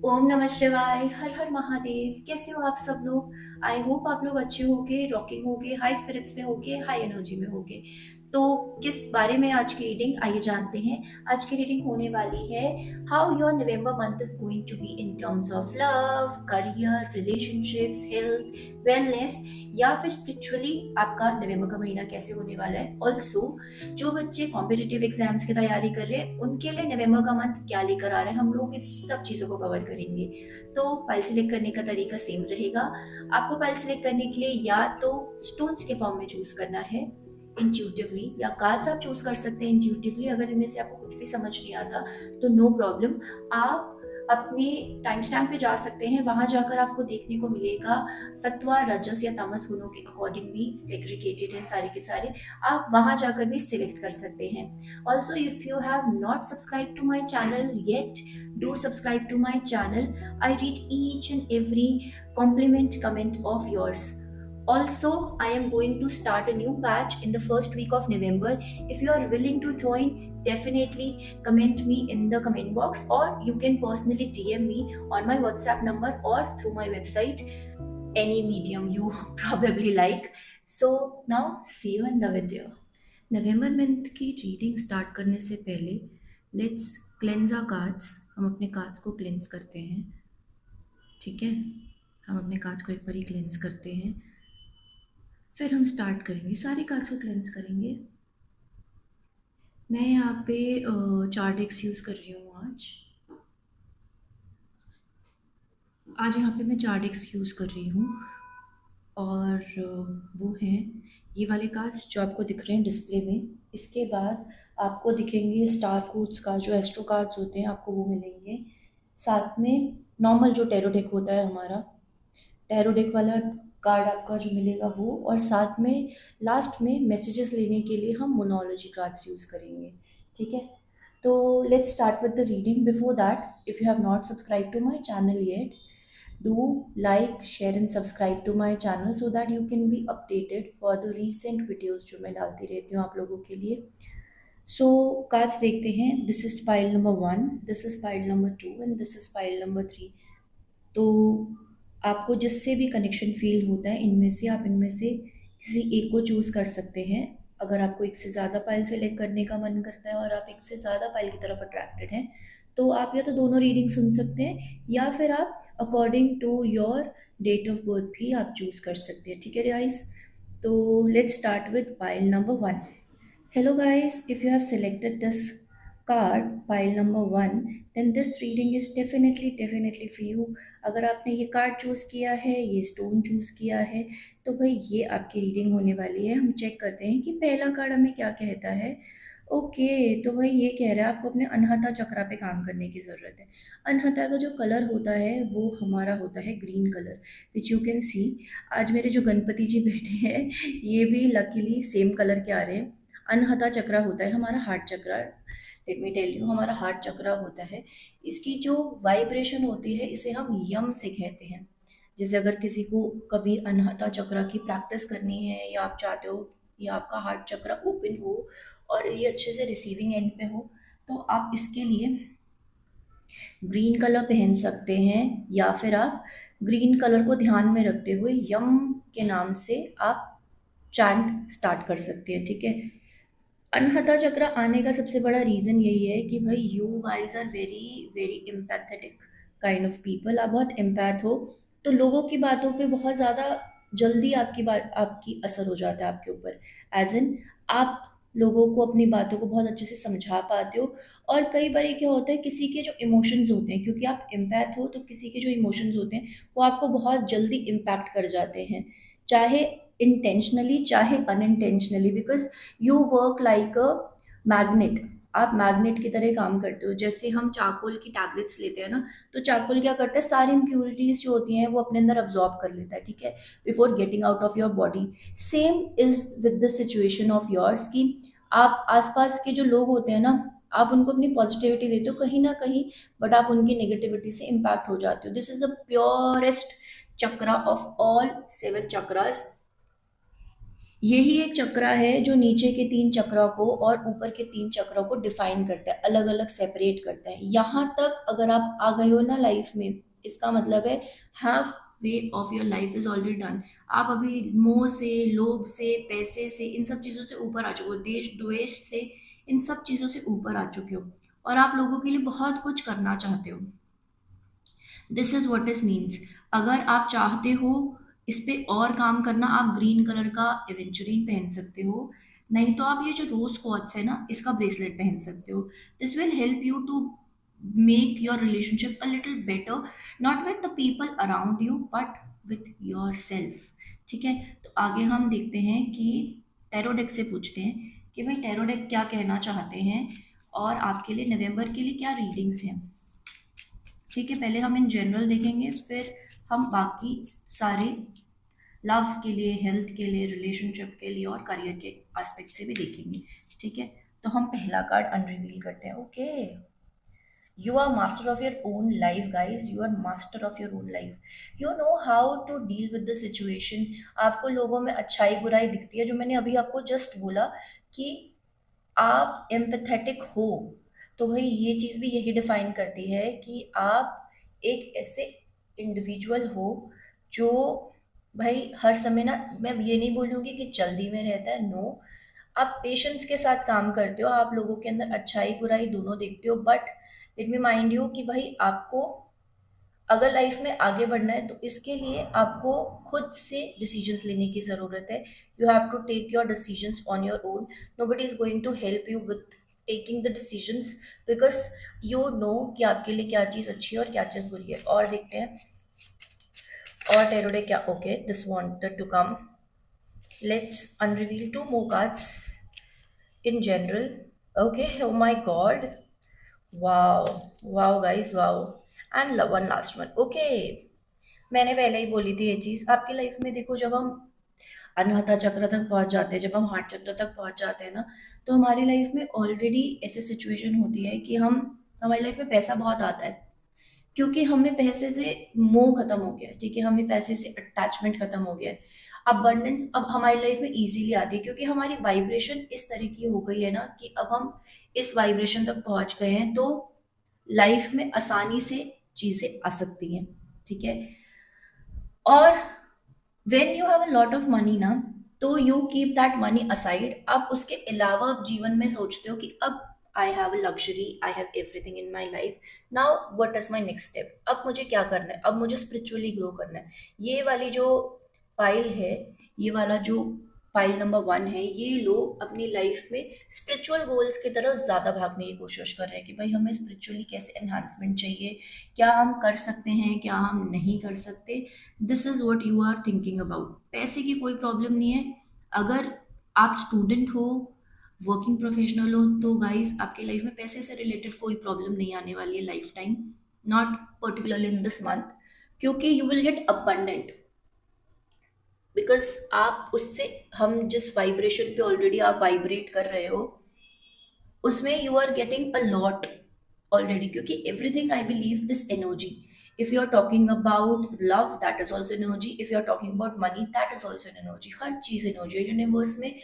ओम नमः शिवाय। हर हर महादेव। कैसे हो आप सब लोग? आई होप आप लोग अच्छे होगे, रॉकिंग होगे, हाई स्पिरिट्स में होगे, हाई एनर्जी में होगे। तो किस बारे में आज की रीडिंग, आइए जानते हैं। आज की रीडिंग होने वाली है how your November month is going to be in terms of love, career, relationships, health, wellness, या फिर स्पिरिचुअली आपका नवंबर का महीना कैसे होने वाला है। ऑल्सो जो बच्चे कॉम्पिटिटिव एग्जाम्स की तैयारी कर रहे हैं उनके लिए नवंबर का मंथ क्या लेकर आ रहे हैं, हम लोग इस सब चीजों को कवर करेंगे। तो फाइल सिलेक्ट करने का तरीका सेम रहेगा। आपको फाइल सिलेक्ट करने के लिए या तो स्टोन्स के फॉर्म में चूज करना है इंट्यूटिवली, या कार्ड्स आप चूज कर सकते हैं इंट्यूटिवली। अगर इनमें से आपको कुछ भी समझ नहीं आता तो नो प्रॉब्लम, आप अपने टाइम स्टैम्प पे जा सकते हैं। वहां जाकर आपको देखने को मिलेगा सत्वा, रजस या तमस गुणों के अकॉर्डिंग भी सेग्रीगेटेड है सारे के सारे। आप वहां जाकर भी सिलेक्ट कर सकते हैं। Also if you have not subscribe to my channel yet, do subscribe to my channel. I read each and every compliment comment of yours. Also, I am going to start a new batch in the first week of November. If you are willing to join, definitely comment me in the comment box, or you can personally DM me on my WhatsApp number or through my website, any medium you probably like. So now see you in the video. November month की reading start करने से पहले let's cleanse our cards. हम अपने cards को cleanse करते हैं, ठीक है। हम अपने कार्ड्स को एक बार ही क्लेंज करते हैं, फिर हम स्टार्ट करेंगे, सारे कार्ड्स को क्लेंज करेंगे। मैं यहाँ पे 4 डेक्स यूज़ कर रही हूँ आज यहाँ पे मैं 4 डेक्स यूज़ कर रही हूँ। और वो हैं ये वाले कार्ड्स जो आपको दिख रहे हैं डिस्प्ले में। इसके बाद आपको दिखेंगे स्टार कोड्स का, जो एस्ट्रो कार्ड्स होते हैं आपको वो मिलेंगे। साथ में नॉर्मल जो टैरो डेक होता है हमारा, टैरो डेक वाला कार्ड आपका जो मिलेगा वो, और साथ में लास्ट में मैसेजेस लेने के लिए हम मोनोलॉजी कार्ड्स यूज़ करेंगे, ठीक है। तो let's start with the reading. Before that, if you have not subscribe to my channel yet, do like, share and subscribe to my channel so that you can be updated for the recent videos जो मैं डालती रहती हूँ आप लोगों के लिए। सो cards देखते हैं। This is file number 1, this is file number 2 and this is file number 3। तो आपको जिससे भी कनेक्शन फील होता है इनमें से, आप इनमें से किसी एक को चूज़ कर सकते हैं। अगर आपको एक से ज़्यादा फाइल सेलेक्ट करने का मन करता है और आप एक से ज़्यादा फाइल की तरफ अट्रैक्टेड हैं, तो आप या तो दोनों रीडिंग सुन सकते हैं, या फिर आप according to your date of birth भी आप चूज़ कर सकते हैं, ठीक है गाइस। तो let's start with file number 1। Hello guys, if you have selected this card, pile number 1, then this reading is definitely for you. अगर आपने ये कार्ड चूज़ किया है, ये स्टोन चूज़ किया है, तो भाई ये आपकी रीडिंग होने वाली है। हम चेक करते हैं कि पहला कार्ड हमें क्या कहता है। ओके, तो भाई ये कह रहा है आपको अपने अनहता चक्रा पे काम करने की ज़रूरत है। अनहता का जो कलर होता है वो हमारा होता है green colour, which you can see. आज मेरे जो गणपति जी बैठे हैं ये भी लकीली सेम कलर के आ रहे हैं। अनहता चक्रा होता है हमारा heart chakra. Let me tell you, हमारा हार्ट चक्रा होता है, इसकी जो वाइब्रेशन होती है इसे हम यम से कहते हैं। जैसे अगर किसी को कभी अनहता चक्रा की प्रैक्टिस करनी है, या आप चाहते हो कि आपका हार्ट चक्रा ओपन हो और ये अच्छे से रिसीविंग एंड पे हो, तो आप इसके लिए ग्रीन कलर पहन सकते हैं, या फिर आप ग्रीन कलर को ध्यान में रखते हुए यम के नाम से आप चैंट स्टार्ट कर सकते हैं, ठीक है। अनहता चक्र आने का सबसे बड़ा रीज़न यही है कि भाई you guys are very very empathetic kind of people. आप बहुत एम्पैथ हो, तो लोगों की बातों पे बहुत ज़्यादा जल्दी आपकी बात, आपकी असर हो जाता है आपके ऊपर। एज इन आप लोगों को अपनी बातों को बहुत अच्छे से समझा पाते हो। और कई बार क्या होता है, किसी के जो इमोशंस होते हैं, क्योंकि आप एम्पैथ हो तो किसी के जो इमोशंस होते हैं वो आपको बहुत जल्दी इम्पैक्ट कर जाते हैं, चाहे इंटेंशनली चाहे unintentionally, because you work like a magnet. आप मैग्नेट की तरह काम करते हो। जैसे हम चाकोल की टैबलेट्स लेते हैं ना, तो चाकोल क्या करता है, सारी इम्प्योरिटीज जो होती हैं वो अपने अंदर अब्जॉर्ब कर लेता है, ठीक है, before getting out of your body. Same is with the situation of yours, कि आप आसपास के जो लोग होते हैं ना, आप उनको अपनी पॉजिटिविटी देते हो कहीं ना कहीं, बट आप उनकी नेगेटिविटी से इम्पैक्ट हो जाते हो। This is the purest chakra of all 7 chakras. यही एक चक्रा है जो नीचे के 3 चक्रों को और ऊपर के 3 चक्रों को डिफाइन करता है, अलग अलग सेपरेट करता है। यहाँ तक अगर आप आ गए हो ना लाइफ में, इसका मतलब है half way of your life is already done. आप अभी मोह से, लोभ से, पैसे से, इन सब चीजों से ऊपर आ चुके हो, देश द्वेष से, इन सब चीजों से ऊपर आ चुके हो, और आप लोगों के लिए बहुत कुछ करना चाहते हो। This is what is means. अगर आप चाहते हो इस पे और काम करना, आप ग्रीन कलर का एवेंचुरिन पहन सकते हो, नहीं तो आप ये जो रोज क्वार्ट्स है ना, इसका ब्रेसलेट पहन सकते हो। This will help you to make your relationship a little better, not with the people around you but with your self. ठीक है, तो आगे हम देखते हैं कि टैरो डेक से पूछते हैं कि भाई टैरो डेक क्या कहना चाहते हैं और आपके लिए नवंबर के लिए क्या रीडिंग्स हैं। ठीक है, पहले हम इन जनरल देखेंगे, फिर हम बाकी सारे लव के लिए, हेल्थ के लिए, रिलेशनशिप के लिए और करियर के एस्पेक्ट से भी देखेंगे। ठीक है, तो हम पहला कार्ड अनरिवील करते हैं। Okay, you are master of your own life guys, you are master of your own life. You know how to deal with the situation. आपको लोगों में अच्छाई बुराई दिखती है, जो मैंने अभी आपको जस्ट बोला कि आप एम्पैथेटिक हो, तो भाई ये चीज़ भी यही डिफाइन करती है कि आप एक ऐसे इंडिविजुअल हो जो भाई हर समय ना, मैं ये नहीं बोलूँगी कि जल्दी में रहता है, नो, आप पेशेंस के साथ काम करते हो, आप लोगों के अंदर अच्छाई बुराई दोनों देखते हो, but let me mind you कि भाई आपको अगर लाइफ में आगे बढ़ना है तो इसके लिए आपको खुद से डिसीजंस लेने की ज़रूरत है। You have to take your decisions on your own. Nobody is going to help you with taking the decisions, because you know कि आपके लिए क्या चीज़ अच्छी है और क्या चीज़ बुरी है। और देखते हैं और टेरोडे क्या। Okay, this wanted to come, let's unreveal two more cards in general. Okay, oh my God, wow, wow guys, wow, and one last one. Okay, मैंने पहले ही बोली थी ये चीज, आपकी लाइफ में देखो, जब हम अनाहता चक्र तक पहुंच जाते हैं, जब हम हार्ट चक्र तक पहुंच जाते हैं ना, तो हमारी लाइफ में ऑलरेडी ऐसी सिचुएशन होती है कि हम, हमारी लाइफ में पैसा बहुत आता है, क्योंकि हमें पैसे से मोह खत्म हो गया है। ठीक है, हमें पैसे से अटैचमेंट खत्म हो गया है। अबंडेंस अब हमारी लाइफ में इजीली आती है, क्योंकि हमारी वाइब्रेशन इस तरह की हो गई है ना कि अब हम इस वाइब्रेशन तक पहुंच गए हैं, तो लाइफ में आसानी से चीजें आ सकती हैं। ठीक है, और when you have a lot of money ना, तो you keep that money aside. आप उसके अलावा आप जीवन में सोचते हो कि अब I have a luxury, I have everything in my life, now what is my next step, अब मुझे क्या करना है, अब मुझे स्पिरिचुअली ग्रो करना है। ये वाली जो पाइल है, ये वाला जो पाइल नंबर 1 है, ये लोग अपनी लाइफ में स्पिरिचुअल गोल्स की तरफ ज़्यादा भागने की कोशिश कर रहे हैं कि भाई हमें स्पिरिचुअली कैसे एनहांसमेंट चाहिए, क्या हम कर सकते हैं, क्या हम नहीं कर सकते। This is what you are thinking about. पैसे की कोई प्रॉब्लम नहीं है। अगर आप स्टूडेंट हो, वर्किंग प्रोफेशनल हो, तो गाइस आपके लाइफ में पैसे से रिलेटेड कोई प्रॉब्लम नहीं आने वाली है life time, not particularly in this month, क्योंकि you will get abundant, because आप उससे, हम जिस वाइब्रेशन पे ऑलरेडी आप वाइब्रेट कर रहे हो, उसमें you are getting a lot already, क्योंकि everything I believe is energy. If you are talking about love, that is also energy. If you are talking about money, that is also energy. हर चीज energy है universe में,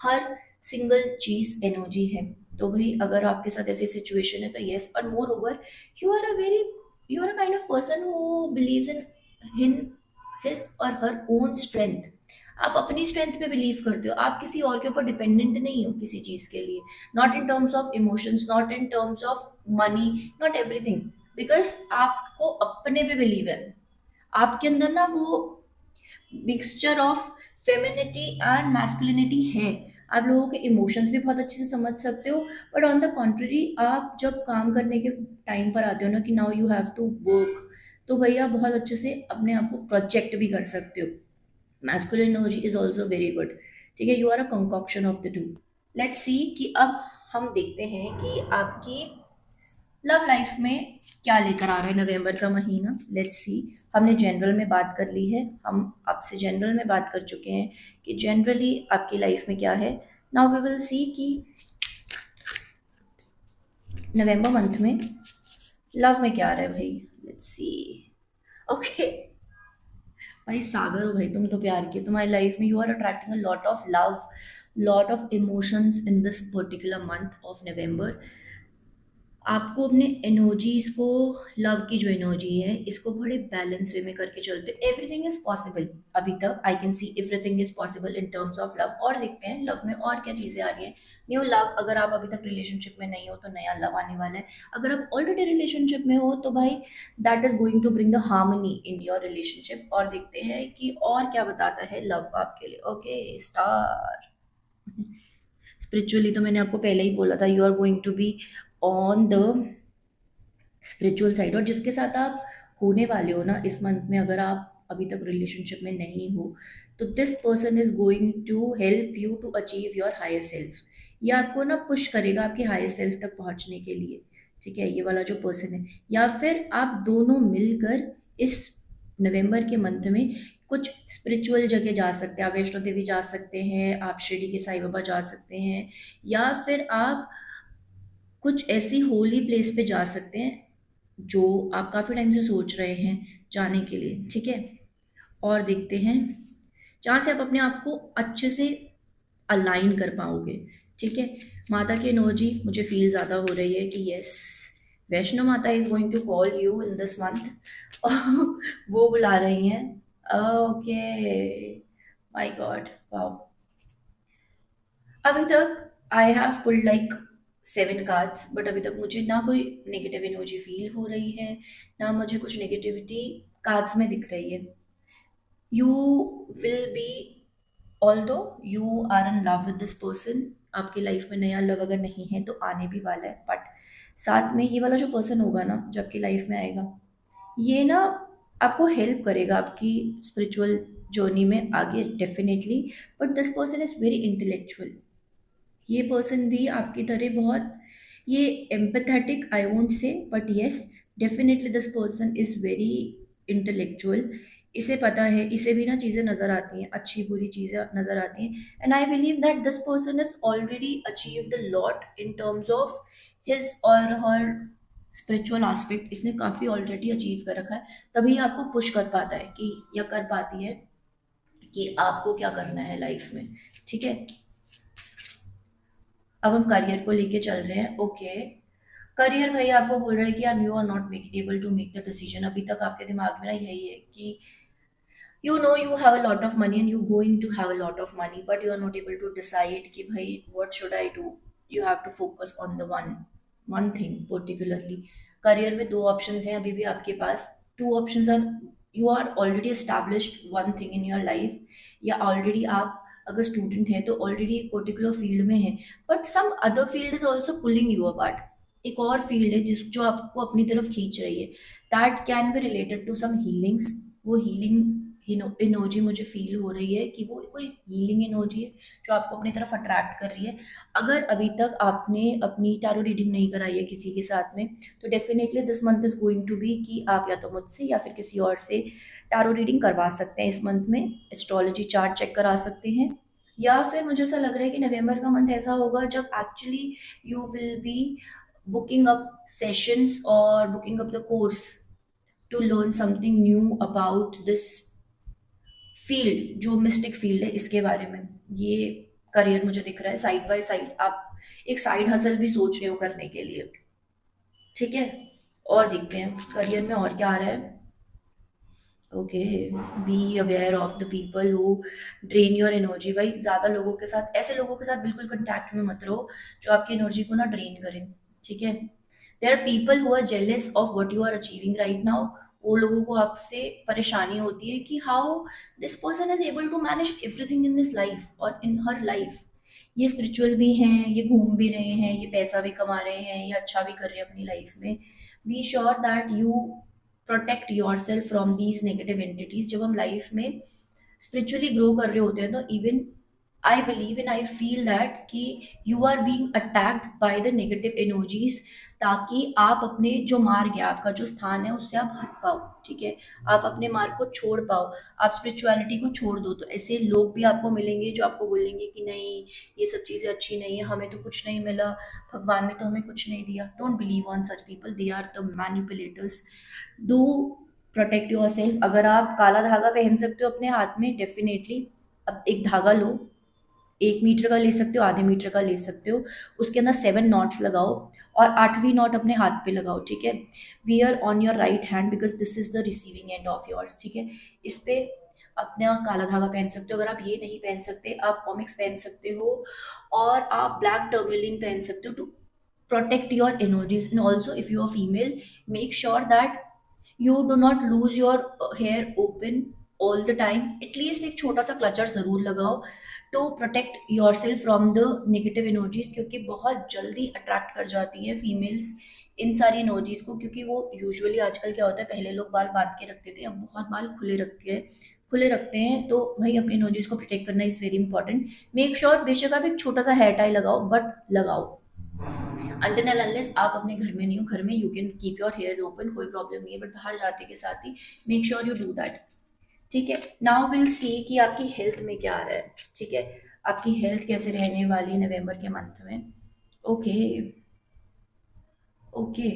हर single चीज energy है। तो भाई अगर आपके साथ ऐसी सिचुएशन है तो यस, और moreover, you are a very, you are a kind of person who believes in his or her own strength. आप अपनी स्ट्रेंथ पे बिलीव करते हो, आप किसी और के ऊपर डिपेंडेंट नहीं हो किसी चीज के लिए, not in terms of emotions, not in terms of money, not everything, because आपको अपने पे बिलीव है। आपके अंदर ना वो mixture of femininity and masculinity है। आप लोगों के इमोशंस भी बहुत अच्छे से समझ सकते हो, बट ऑन द कॉन्ट्ररी, आप जब काम करने के टाइम पर आते हो ना कि now you have to work, तो भैया बहुत अच्छे से अपने आप को प्रोजेक्ट भी कर सकते हो। Masculine energy is also very good. ठीक है, you are a concoction of the two. Let's see कि अब हम देखते हैं कि आपकी लव लाइफ में क्या लेकर आ रहा है नवंबर का महीना। लेट्स सी, हमने जनरल में बात कर ली है, हम आपसे जनरल में बात कर चुके हैं कि जनरली आपकी लाइफ में क्या है। नाउ वी विल सी कि नवंबर मंथ में लव में क्या आ रहा है भाई। Let's see. ओके, भाई सागर हो भाई, तुम तो प्यार की, तुम्हारी लाइफ में you are attracting a lot of love, lot of emotions in this particular month of November. आपको अपने एनर्जीज को, लव की जो एनर्जी है इसको बड़े बैलेंस वे में करके चलते, एवरीथिंग इज पॉसिबल। अभी तक I can see everything is possible in terms of love. और देखते हैं लव में और क्या चीजें आ रही हैं। न्यू लव, अगर आप अभी तक रिलेशनशिप में नहीं हो तो नया लव आने वाला है। अगर आप ऑलरेडी रिलेशनशिप में हो तो भाई that is going to bring the harmony in your relationship. और देखते हैं कि और क्या बताता है लव आपके लिए। Okay star. स्पिरिचुअली तो मैंने आपको पहले ही बोला था, you are going to be on the spiritual side. और जिसके साथ आप होने वाले हो ना इस मंथ में, अगर आप अभी तक रिलेशनशिप में नहीं हो, तो this person is going to help you to achieve your higher self. ये आपको ना पुश करेगा आपके हायर सेल्फ तक पहुंचने के लिए। ठीक है, ये वाला जो पर्सन है, या फिर आप दोनों मिलकर इस नवंबर के मंथ में कुछ स्पिरिचुअल जगह जा सकते हैं। आप वैष्णो देवी जा सकते हैं, आप शिरडी के साईं बाबा जा सकते हैं, या फिर आप कुछ ऐसी होली प्लेस पे जा सकते हैं जो आप काफ़ी टाइम से सोच रहे हैं जाने के लिए। ठीक है, और देखते हैं जहाँ से आप अपने आप को अच्छे से अलाइन कर पाओगे। ठीक है, माता की एनर्जी मुझे फील ज़्यादा हो रही है कि yes, Vaishno Mata is going to call you in this month. वो बुला रही हैं। Okay, my God, wow. अभी तक I have pulled like 7 cards, but अभी तक मुझे ना कोई नेगेटिव एनर्जी फील हो रही है, ना मुझे कुछ नेगेटिविटी कार्ड्स में दिख रही है। You will be, although you are in love with this person, आपकी लाइफ में नया लव अगर नहीं है तो आने भी वाला है, बट साथ में ये वाला जो पर्सन होगा ना जो आपकी लाइफ में आएगा, ये ना आपको हेल्प करेगा आपकी स्पिरिचुअल जर्नी में आगे definitely. But this person is very intellectual. ये पर्सन भी आपकी तरह बहुत, ये empathetic I won't say, but yes definitely this person is very intellectual. इसे पता है, इसे भी ना चीज़ें नज़र आती हैं, अच्छी बुरी चीज़ें नज़र आती हैं। And I believe that this person is already achieved a lot in terms of his or her spiritual aspect. इसने काफ़ी ऑलरेडी अचीव कर रखा है, तभी आपको पुश कर पाता है कि, या कर पाती है कि आपको क्या करना है लाइफ में। ठीक है, अब हम करियर को लेके चल रहे हैं। ओके, करियर भाई आपको बोल रहा है कि यार you are not make able to make the decision. अभी तक आपके दिमाग में ना यही है कि you know you have a lot of money and you going to have a lot of money, but you are not able to decide कि भाई what should I do. You have to focus on the one one thing particularly. Career में 2 options हैं अभी भी आपके पास। 2 options are, you are already established one thing in your life, या already आप अगर स्टूडेंट हैं तो ऑलरेडी एक पर्टिकुलर फील्ड में है, but some other field is also pulling you apart. एक और फील्ड है जिस जो आपको अपनी तरफ खींच रही है, that can be related to some healings. वो हीलिंग एनर्जी मुझे फील हो रही है कि वो कोई हीलिंग एनर्जी है जो आपको अपनी तरफ अट्रैक्ट कर रही है। अगर अभी तक आपने अपनी टैरो रीडिंग नहीं कराई है किसी के साथ में, तो definitely this month is going to be कि आप या तो मुझसे या फिर किसी और से टैरो रीडिंग करवा सकते हैं। इस मंथ में एस्ट्रोलॉजी चार्ट चेक करा सकते हैं, या फिर मुझे ऐसा लग रहा है कि नवंबर का मंथ ऐसा होगा जब actually you will B booking up sessions or booking up the course to learn something new about this field, जो मिस्टिक फील्ड है इसके बारे में। ये करियर मुझे दिख रहा है, साइड बाय साइड आप एक साइड हसल भी सोच रहे हो करने के लिए। ठीक है, और देखते हैं करियर में और क्या आ रहा है। Okay, be aware of the people who drain your energy. भाई ज्यादा लोगों के साथ, ऐसे लोगों के साथ बिल्कुल कंटैक्ट में मत रहो जो आपकी एनर्जी को ना ड्रेन करें। ठीक है, there are people who are jealous of what you are achieving right now. वो लोगों को आपसे परेशानी होती है कि how this person is able to manage everything in this life और इन हर लाइफ। ये स्पिरिचुअल भी हैं, ये घूम भी रहे हैं, ये पैसा भी कमा रहे हैं, ये अच्छा भी कर रहे हैं अपनी लाइफ में। Be sure that you protect your self from these negative entities. जब हम लाइफ में स्पिरिचुअली ग्रो कर रहे होते हैं तो even I believe in, I feel that कि you are being attacked by the negative energies, ताकि आप अपने जो मार्ग है, आपका जो स्थान है, उससे आप हट पाओ। ठीक है, आप अपने मार्ग को छोड़ पाओ, आप स्पिरिचुअलिटी को छोड़ दो। तो ऐसे लोग भी आपको मिलेंगे जो आपको बोलेंगे कि नहीं, ये सब चीज़ें अच्छी नहीं है, हमें तो कुछ नहीं मिला, भगवान ने तो हमें कुछ नहीं दिया। Don't believe on such people, they are the manipulators. Do protect your self. अगर आप काला धागा पहन सकते हो अपने हाथ में, डेफिनेटली अब एक धागा लो, 1 मीटर का ले सकते हो, आधे मीटर का ले सकते हो, उसके अंदर 7 नॉट्स लगाओ और 8वीं नॉट अपने हाथ पे लगाओ, ठीक है। Wear on your right hand because this is the receiving end of yours, ठीक है। इस पे अपना काला धागा पहन सकते हो। अगर आप ये नहीं पहन सकते, आप ओमिक्स पहन सकते हो और आप ब्लैक टर्मलिन पहन सकते हो to protect your energies. And also if you are female, make sure that you do not lose your hair open all the time. At least एक छोटा सा क्लचर जरूर लगाओ to protect your self from the negative energies, क्योंकि बहुत जल्दी attract कर जाती हैं फीमेल्स इन सारी एनर्जीज को। क्योंकि वो यूजुअली आजकल क्या होता है, पहले लोग बाल बांध के रखते थे, अब बहुत बाल खुले रखते हैं। तो भाई अपनी एनर्जीज को प्रोटेक्ट करना is very important. Make sure बेशक आप एक छोटा सा हेयर टाई लगाओ, बट लगाओ। अनटिल एंड अनलेस आप अपने घर में नहीं हो, घर में you can keep your hair open, कोई प्रॉब्लम नहीं है, बट बाहर जाते के साथ ही make sure you do that, ठीक है। नाउ विल सी कि आपकी हेल्थ में क्या आ रहा है, ठीक है, आपकी हेल्थ कैसे रहने वाली है नवंबर के मंथ में। ओके ओके,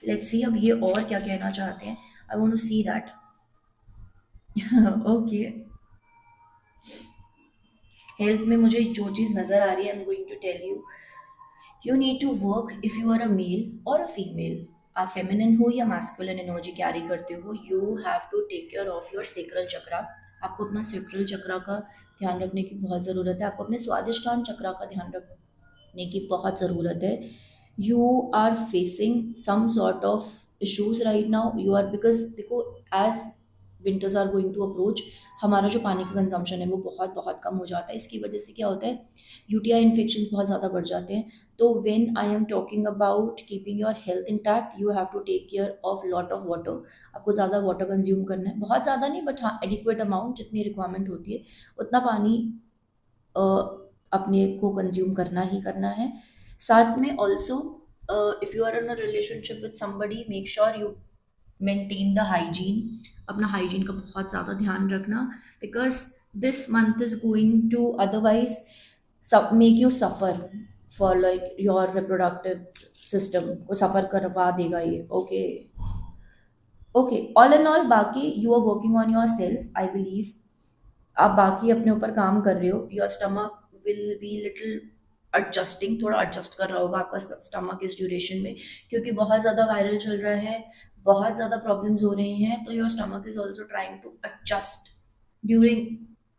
लेट्स सी अब ये और क्या कहना चाहते हैं। I want to see that. Okay, health में मुझे जो चीज़ नज़र आ रही है, I am going to tell you. You need to work if you are a male और अ फीमेल, आप फेमिनिन हो या मैस्कुलिन एनर्जी कैरी करते हो, you have to take care of your sacral chakra. आपको अपना सेक्रल चक्रा का ध्यान रखने की बहुत ज़रूरत है। आपको अपने स्वादिष्टान चक्रा का ध्यान रखने की बहुत ज़रूरत है। You are facing some sort of issues right now, you are, because देखो as winters are going to approach, हमारा जो पानी का कंजम्पशन है वो बहुत बहुत कम हो जाता है। इसकी वजह से क्या होता है, यूटीआई इन्फेक्शन बहुत ज़्यादा बढ़ जाते हैं। तो when I am talking about keeping your health intact, you have to take care of lot of water. आपको ज़्यादा वाटर कंज्यूम करना है, बहुत ज़्यादा नहीं बट हाँ एडिक्वेट अमाउंट, जितनी रिक्वायरमेंट होती है उतना पानी अ, अपने को कंज्यूम करना ही करना है। साथ में also if you are in a relationship with somebody, make sure you maintain the hygiene. अपना हाइजीन का बहुत ज़्यादा ध्यान रखना, because this month is going to otherwise make you suffer for like your reproductive system को suffer करवा देगा ये। Okay okay, all in all बाकी you are working on your self, I believe आप बाकी अपने ऊपर काम कर रहे हो। Your stomach will be little adjusting, थोड़ा एडजस्ट कर रहा होगा आपका स्टमक इस ड्यूरेशन में, क्योंकि बहुत ज़्यादा वायरल चल रहा है, बहुत ज़्यादा प्रॉब्लम्स हो रही हैं। तो your stomach is also trying to adjust during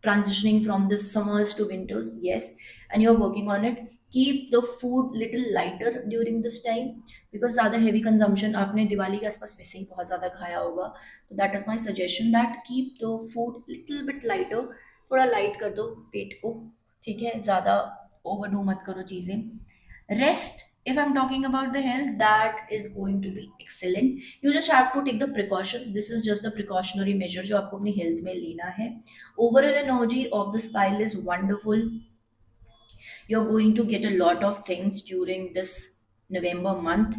transitioning from this summers to winters, yes, and you're working on it. Keep the food little lighter during this time, because ज़्यादा heavy consumption आपने दिवाली के आसपास वैसे ही बहुत ज़्यादा खाया होगा। तो that is my suggestion that keep the food little bit lighter, थोड़ा लाइट कर दो पेट को, ठीक है, ज़्यादा ओवरडू मत करो चीज़ें। Rest, if I'm talking about the health, that is going to be excellent. You just have to take the precautions. This is just the precautionary measure जो आपको अपनी हेल्थ में लेना है। Overall energy of this pile is wonderful. You're going to get a lot of things during this November month.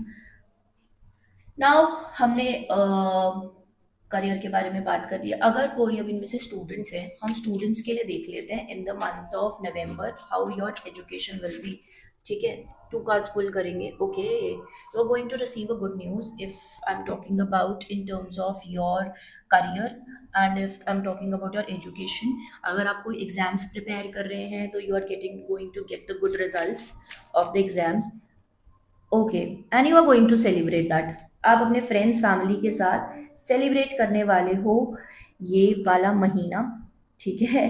Now हमने career के बारे में बात कर ली। अगर कोई अब इनमें से स्टूडेंट्स हैं, हम स्टूडेंट्स के लिए देख लेते हैं in the month of November how your education will be, ठीक है। 2 कार्ड्स पुल करेंगे। Okay, you are going to receive a good news if I am talking about in terms of your career and if I am talking about your education. अगर आप कोई exams prepare कर रहे हैं तो you are going to get the good results of the exams. Okay, and you are going to celebrate that. आप अपने friends family के साथ सेलिब्रेट करने वाले हो ये वाला महीना, ठीक है,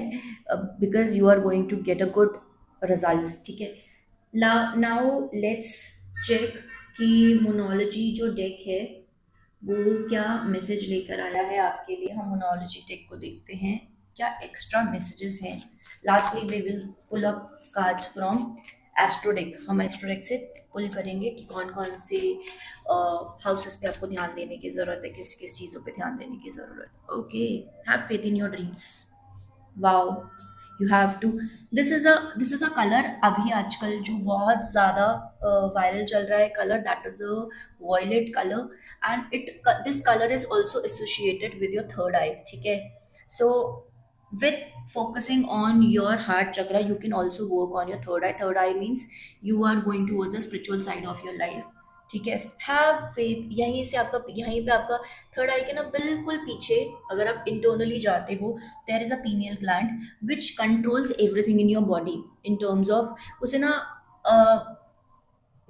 because you are going to get a good results, ठीक है। नाउ लेट्स चेक कि मोनोलॉजी जो डेक है वो क्या मैसेज लेकर आया है आपके लिए। हम मोनोलॉजी डेक को देखते हैं क्या एक्स्ट्रा मैसेजेस हैं। Lastly we will pull up cards from astrodeck. हम एस्ट्रोडेक से पुल करेंगे कि कौन कौन से हाउसेस पे आपको ध्यान देने की ज़रूरत है, किस किस चीज़ों पे ध्यान देने की ज़रूरत है। Okay, have faith in your dreams. Wow, you have to, this is a colour अभी आजकल जो बहुत ज़्यादा वायरल चल रहा है colour, that is a violet colour and this colour is also associated with your third eye, ठीक है। सो with focusing on your heart chakra, you can also work on your third eye. Third eye means you are going towards the spiritual side of your life, ठीक है, have faith. यहीं से आपका, यहीं पे आपका थर्ड आई के ना बिल्कुल पीछे, अगर आप इंटरनली जाते हो, there is a pineal gland which controls everything in your body in terms of, उसे ना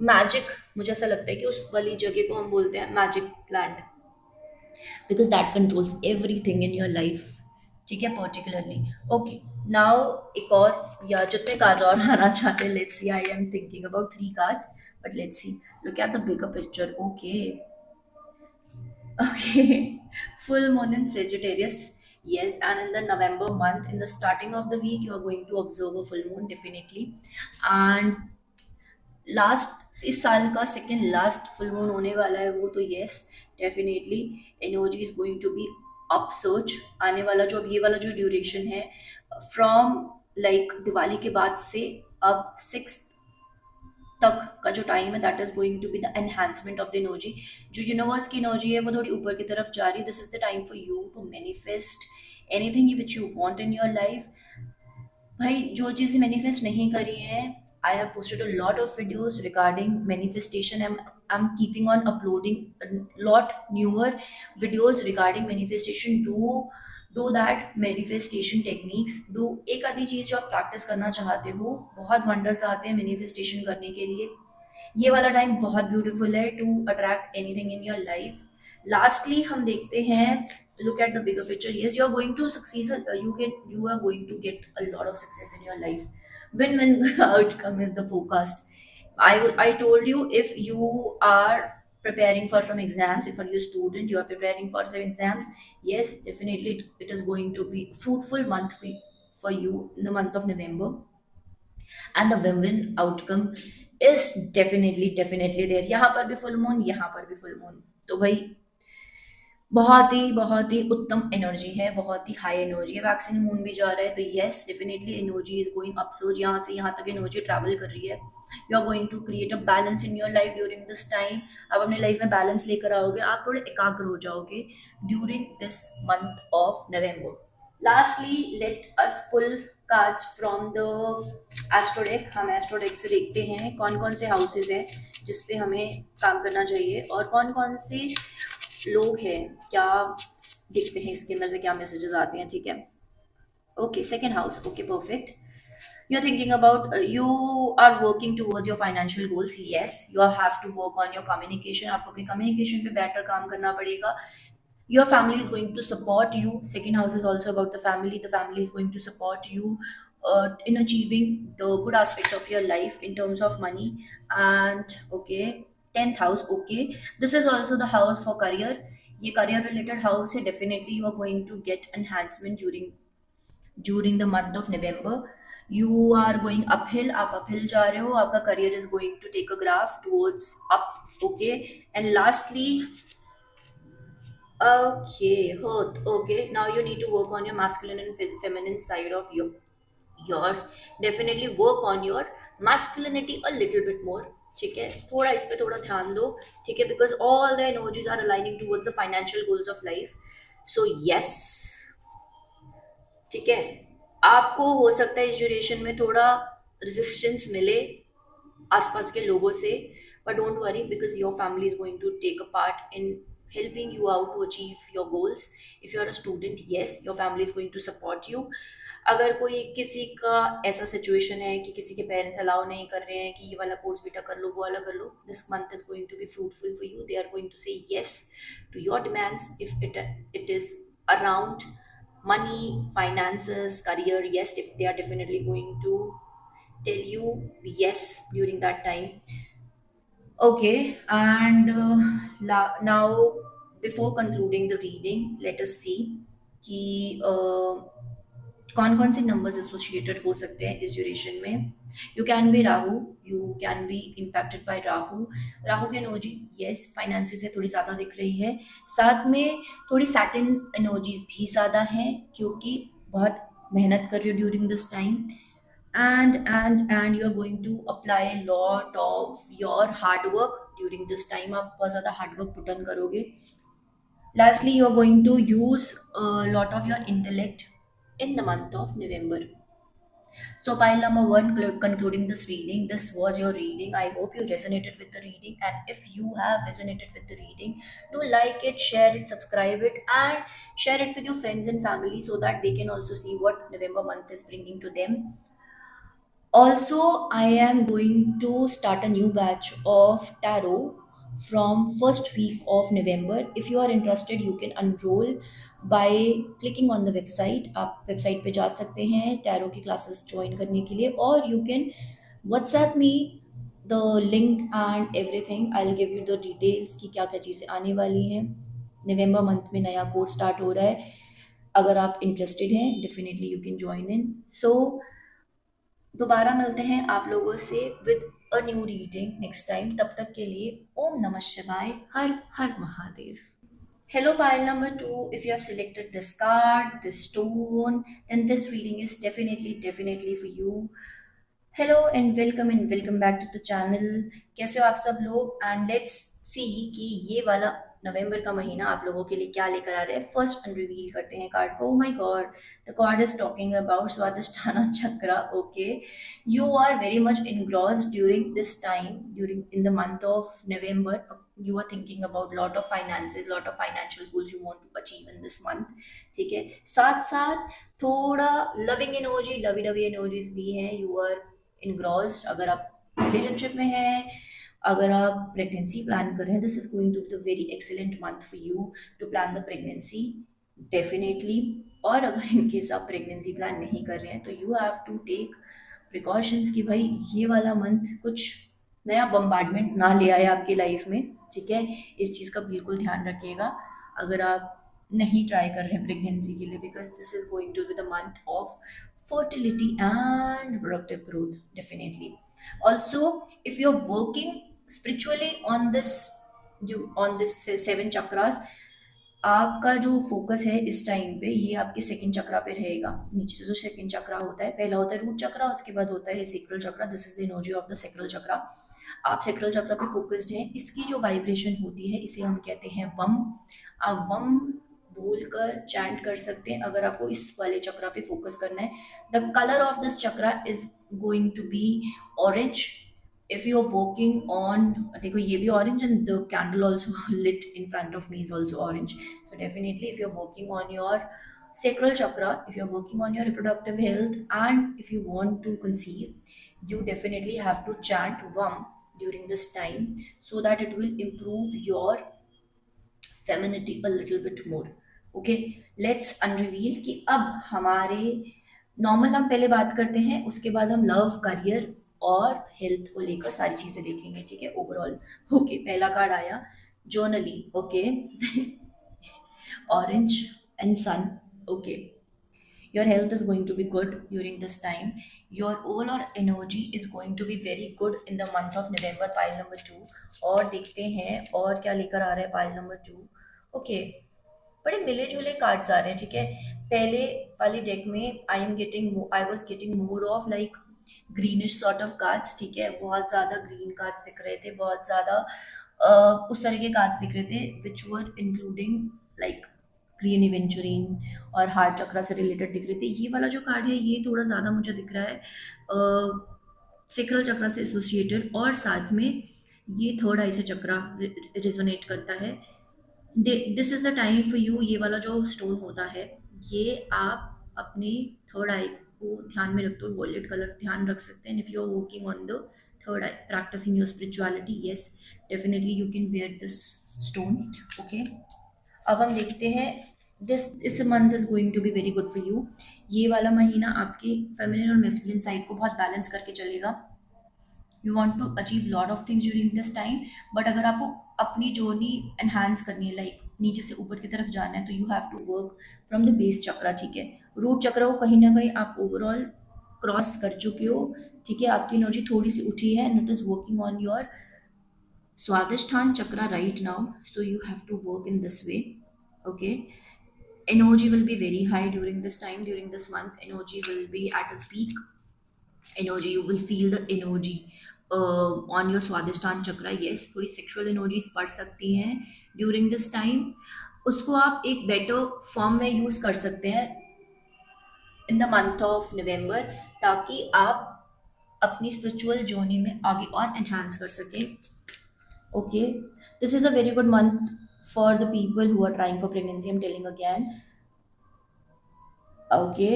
मैजिक, मुझे ऐसा लगता है कि उस वाली जगह को हम बोलते हैं magic gland, because that controls everything in your life. ठीक है, पर्टिकुलरली। ओके, नाउ एक और, या जितने कार्ड्स और आना चाहते हैं, let's see, I am thinking about 3 cards, but let's see, look at the bigger picture. Okay, okay. Full moon in Sagittarius. Yes, and in the November month, in the starting of the week, you are going to observe a full moon definitely. And last इस साल का second last full moon होने वाला है वो, तो yes definitely energy is going to be up surge. आने वाला जो अब ये वाला जो ड्यूरेशन है फ्रॉम लाइक दिवाली के बाद से अब 6 तक का जो टाइम है, that is going to be the enhancement of the energy. जो यूनिवर्स की एनर्जी है वो थोड़ी ऊपर की तरफ जा रही है। This is the time for you to manifest anything which you want in your life. भाई जो चीज़ें मैनिफेस्ट नहीं करी है, I have posted a lot of videos regarding manifestation. I'm keeping on uploading a lot newer videos regarding manifestation. Do that manifestation techniques, do एक आधी चीज जो आप प्रैक्टिस करना चाहते हो, बहुत वंडर्स आते हैं मैनिफेस्टेशन करने के लिए। ये वाला टाइम बहुत ब्यूटीफुल है to attract anything in your life. Lastly हम देखते हैं, look at the bigger picture. Yes, you are going to succeed, you are going to get a lot of success in your life. Win-win outcome is the forecast. I told you, if you are preparing for some exams, if you're a student, you are preparing for some exams, yes, definitely it is going to be a fruitful month for you in the month of November, and the win-win outcome is definitely there. यहाँ पर भी full moon, यहाँ पर भी full moon, तो भाई बहुत ही उत्तम एनर्जी है, बहुत ही हाई एनर्जी है। वैक्सीन मून भी जा रहा है, तो yes definitely energy is going up surge. यहाँ से यहाँ तक एनर्जी ट्रैवल कर रही है। You are going to create a balance in your life during this time. आप अपने लाइफ में बैलेंस लेकर आओगे, आप थोड़े एकाग्र हो जाओगे during this month of November. Lastly let us pull cards from the astrodeck. हम एस्ट्रोडेक से देखते हैं कौन कौन से हाउसेज हैं जिसपे हमें काम करना चाहिए, और कौन कौन से लोग हैं, क्या देखते हैं इसके अंदर से क्या मैसेजेस आते हैं। ठीक है, okay, second house, okay perfect. You are thinking about, you are working towards your financial goals. Yes, you have to work on your communication. आपको अपनी कम्युनिकेशन पे बेटर काम करना पड़ेगा। Your family is going to support you. Second house is also about the family. The family is going to support you in achieving the good aspects of your life in terms of money. And okay, 10th house, okay, this is also the house for career. ये career related house है, definitely you are going to get enhancement during the month of November. You are going uphill, आप uphill जा रहे हो, आपका career is going to take a graph towards up. Okay, and lastly, okay, Earth. Okay, now you need to work on your masculine and feminine side of yours. Definitely work on your masculinity a little bit more. ठीक है, थोड़ा इस पे थोड़ा ध्यान दो। ठीक है, because all the energies are aligning towards the financial goals of life. So yes, ठीक है, आपको हो सकता है इस ड्यूरेशन में थोड़ा रेजिस्टेंस मिले आसपास के लोगों से, but don't worry, because your family is going to take a part in helping you out to achieve your goals. If you are a student, yes, your family is going to support you. अगर कोई किसी का ऐसा situation है कि किसी के parents allow नहीं कर रहे हैं कि ये वाला कोर्स बेटा कर लो, वो वाला कर लो, this month is going to be fruitful for you. They are going to say yes to your demands if it is around money, finances, career. Yes, if they are definitely going to tell you yes during that time. Okay, and now before concluding the reading, let us see कि कौन कौन से numbers associated हो सकते हैं इस duration में। You can be Rahu, you can be impacted by Rahu. Rahu की एनर्जी यस फाइनेंसेस से थोड़ी ज़्यादा दिख रही है, साथ में थोड़ी सैटर्न एनर्जीज भी ज़्यादा हैं क्योंकि बहुत मेहनत कर रही हो during this time. and you are going to apply a lot of your hard work during this time। आप बहुत ज़्यादा हार्ड वर्क पुट ऑन करोगे। Lastly, you are going to use a lot of your intellect in the month of November। So, pile number one, concluding this reading. This was your reading. I hope you resonated with the reading. And if you have resonated with the reading, do like it, share it, subscribe it, and share it with your friends and family so that they can also see what November month is bringing to them. Also, I am going to start a new batch of tarot from first week of November. If you are interested, you can enroll by clicking on the website. आप website पे जा सकते हैं tarot की classes join करने के लिए, और you can WhatsApp me the link and everything. I'll give you the details कि क्या क्या चीज़ें आने वाली हैं. नवंबर मंथ में नया कोर्स स्टार्ट हो रहा है. अगर आप इंटरेस्टेड हैं, definitely you can join in. So दोबारा मिलते हैं आप लोगों से with a new reading next time. तब तक के लिए ओम नमः शिवाय, हर हर Mahadev. Hello, pile number two. If you have selected this card, this stone, then this reading is definitely for you. Hello and welcome back to the channel. कैसे हो आप सब लोग? एंड लेट्स सी कि ये वाला नवंबर का महीना आप लोगों के लिए क्या लेकर आ रहा है. फर्स्ट अनरिवील करते हैं कार्ड को. My god, the card is talking about Svadhisthana chakra. Okay, you are very much engrossed during this time, during in the month of November. You are thinking about lot of finances, lot of financial goals you want to achieve in this month. ठीक है, साथ साथ थोड़ा loving energy, lovey lovey energies भी हैं. You are engrossed. अगर आप relationship में हैं, अगर आप प्रेगनेंसी प्लान कर रहे हैं, this is going to be the very excellent month for you to plan the pregnancy definitely. और अगर इनकेस आप प्रेगनेंसी प्लान नहीं कर रहे हैं तो you have to take precautions कि भाई ये वाला मंथ कुछ नया बम्बार्डमेंट ना ले आए आपकी लाइफ में. ठीक है, इस चीज़ का बिल्कुल ध्यान रखिएगा अगर आप नहीं ट्राई कर रहे हैं प्रेगनेंसी के लिए, because this is going to be the month of fertility and productive growth definitely. Also, if you're working spiritually on this, you on this seven chakras, आपका जो फोकस है इस टाइम पे ये आपके सेकंड चक्रा पे रहेगा. नीचे से जो सेकंड चक्रा होता है, पहला होता है रूट चक्रा, उसके बाद होता है sacral chakra. This is the energy of the sacral chakra. आप सेक्रल चक्रा पे फोकस्ड हैं, इसकी जो वाइब्रेशन होती है इसे हम कहते हैं वम. आप वम बोलकर चैंट कर सकते हैं अगर आपको इस वाले चक्रा पे फोकस करना है. The colour of this chakra is going to be orange. If you are working on, देखो ये भी orange and the candle also lit in front of me is also orange. So definitely if you are working on your sacral chakra, if you're working on your reproductive health, and if you want to conceive, you definitely have to chant Vam during this time so that it will improve your femininity a little bit more. Okay, let's अनरिवील कि अब हमारे normal हम पहले बात करते हैं, उसके बाद हम लव, करियर और हेल्थ को लेकर सारी चीजें देखेंगे. ठीक है, ओवरऑल. ओके, पहला कार्ड आया जर्नली. Okay, orange and sun. Okay, your health is going to be good during this time. Your overall energy is going to be very good in the month of November. Pile number 2. और देखते हैं और क्या लेकर आ रहा है pile number 2. Okay, बड़े मिले जुले कार्ड्स आ रहे हैं. ठीक है, पहले वाले डेक में I was getting more of like greenish sort of cards. ठीक है, बहुत ज़्यादा ग्रीन कार्ड्स दिख रहे थे, बहुत ज़्यादा उस तरह के कार्ड्स दिख रहे थे विच वर इंक्लूडिंग लाइक ग्रीन इवेंचुरीन और हार्ट चक्रा से रिलेटेड दिख रहे थे. ये वाला जो कार्ड है ये थोड़ा ज़्यादा मुझे दिख रहा है सेक्रल चक्रा से एसोसिएटेड, और साथ में ये थर्ड आई से चक्रा रिजोनेट करता है. This is the time for you. ये वाला जो स्टोन होता है ये आप अपने थर्ड आई को ध्यान में रखते हो, वॉयलेट कलर ध्यान रख सकते हैं. If you are working on the third eye, practicing your spirituality, yes definitely you can wear this stone. Okay, अब हम देखते हैं this month is going to be very good for you. ये वाला महीना आपकी फेमिनिन और मैस्कुलिन साइड को बहुत बैलेंस करके चलेगा. You want to achieve lot of things during this time, but अगर आपको अपनी जर्नी एनहांस करनी है, लाइक नीचे से ऊपर की तरफ जाना है, तो you have to work from the base chakra. ठीक है, रूट चक्रा को कहीं ना कहीं आप ओवरऑल क्रॉस कर चुके हो. ठीक है, आपकी एनर्जी थोड़ी सी उठी है and it is working on your Swadhisthana chakra right now, so you have to work in this way. Okay, energy will be very high during this time. During this month energy will be at its peak. Energy, you will feel the energy on your Swadhisthana chakra. yes, थोड़ी sexual energies बढ़ सकती हैं during this time. उसको आप एक better form में use कर सकते हैं. इन द मंथ ऑफ नवंबर, ताकि आप अपनी स्पिरिचुअल जर्नी में आगे और एनहांस कर सकें. Okay, this is a very good month for the people who are trying for pregnancy. I am telling again. Okay,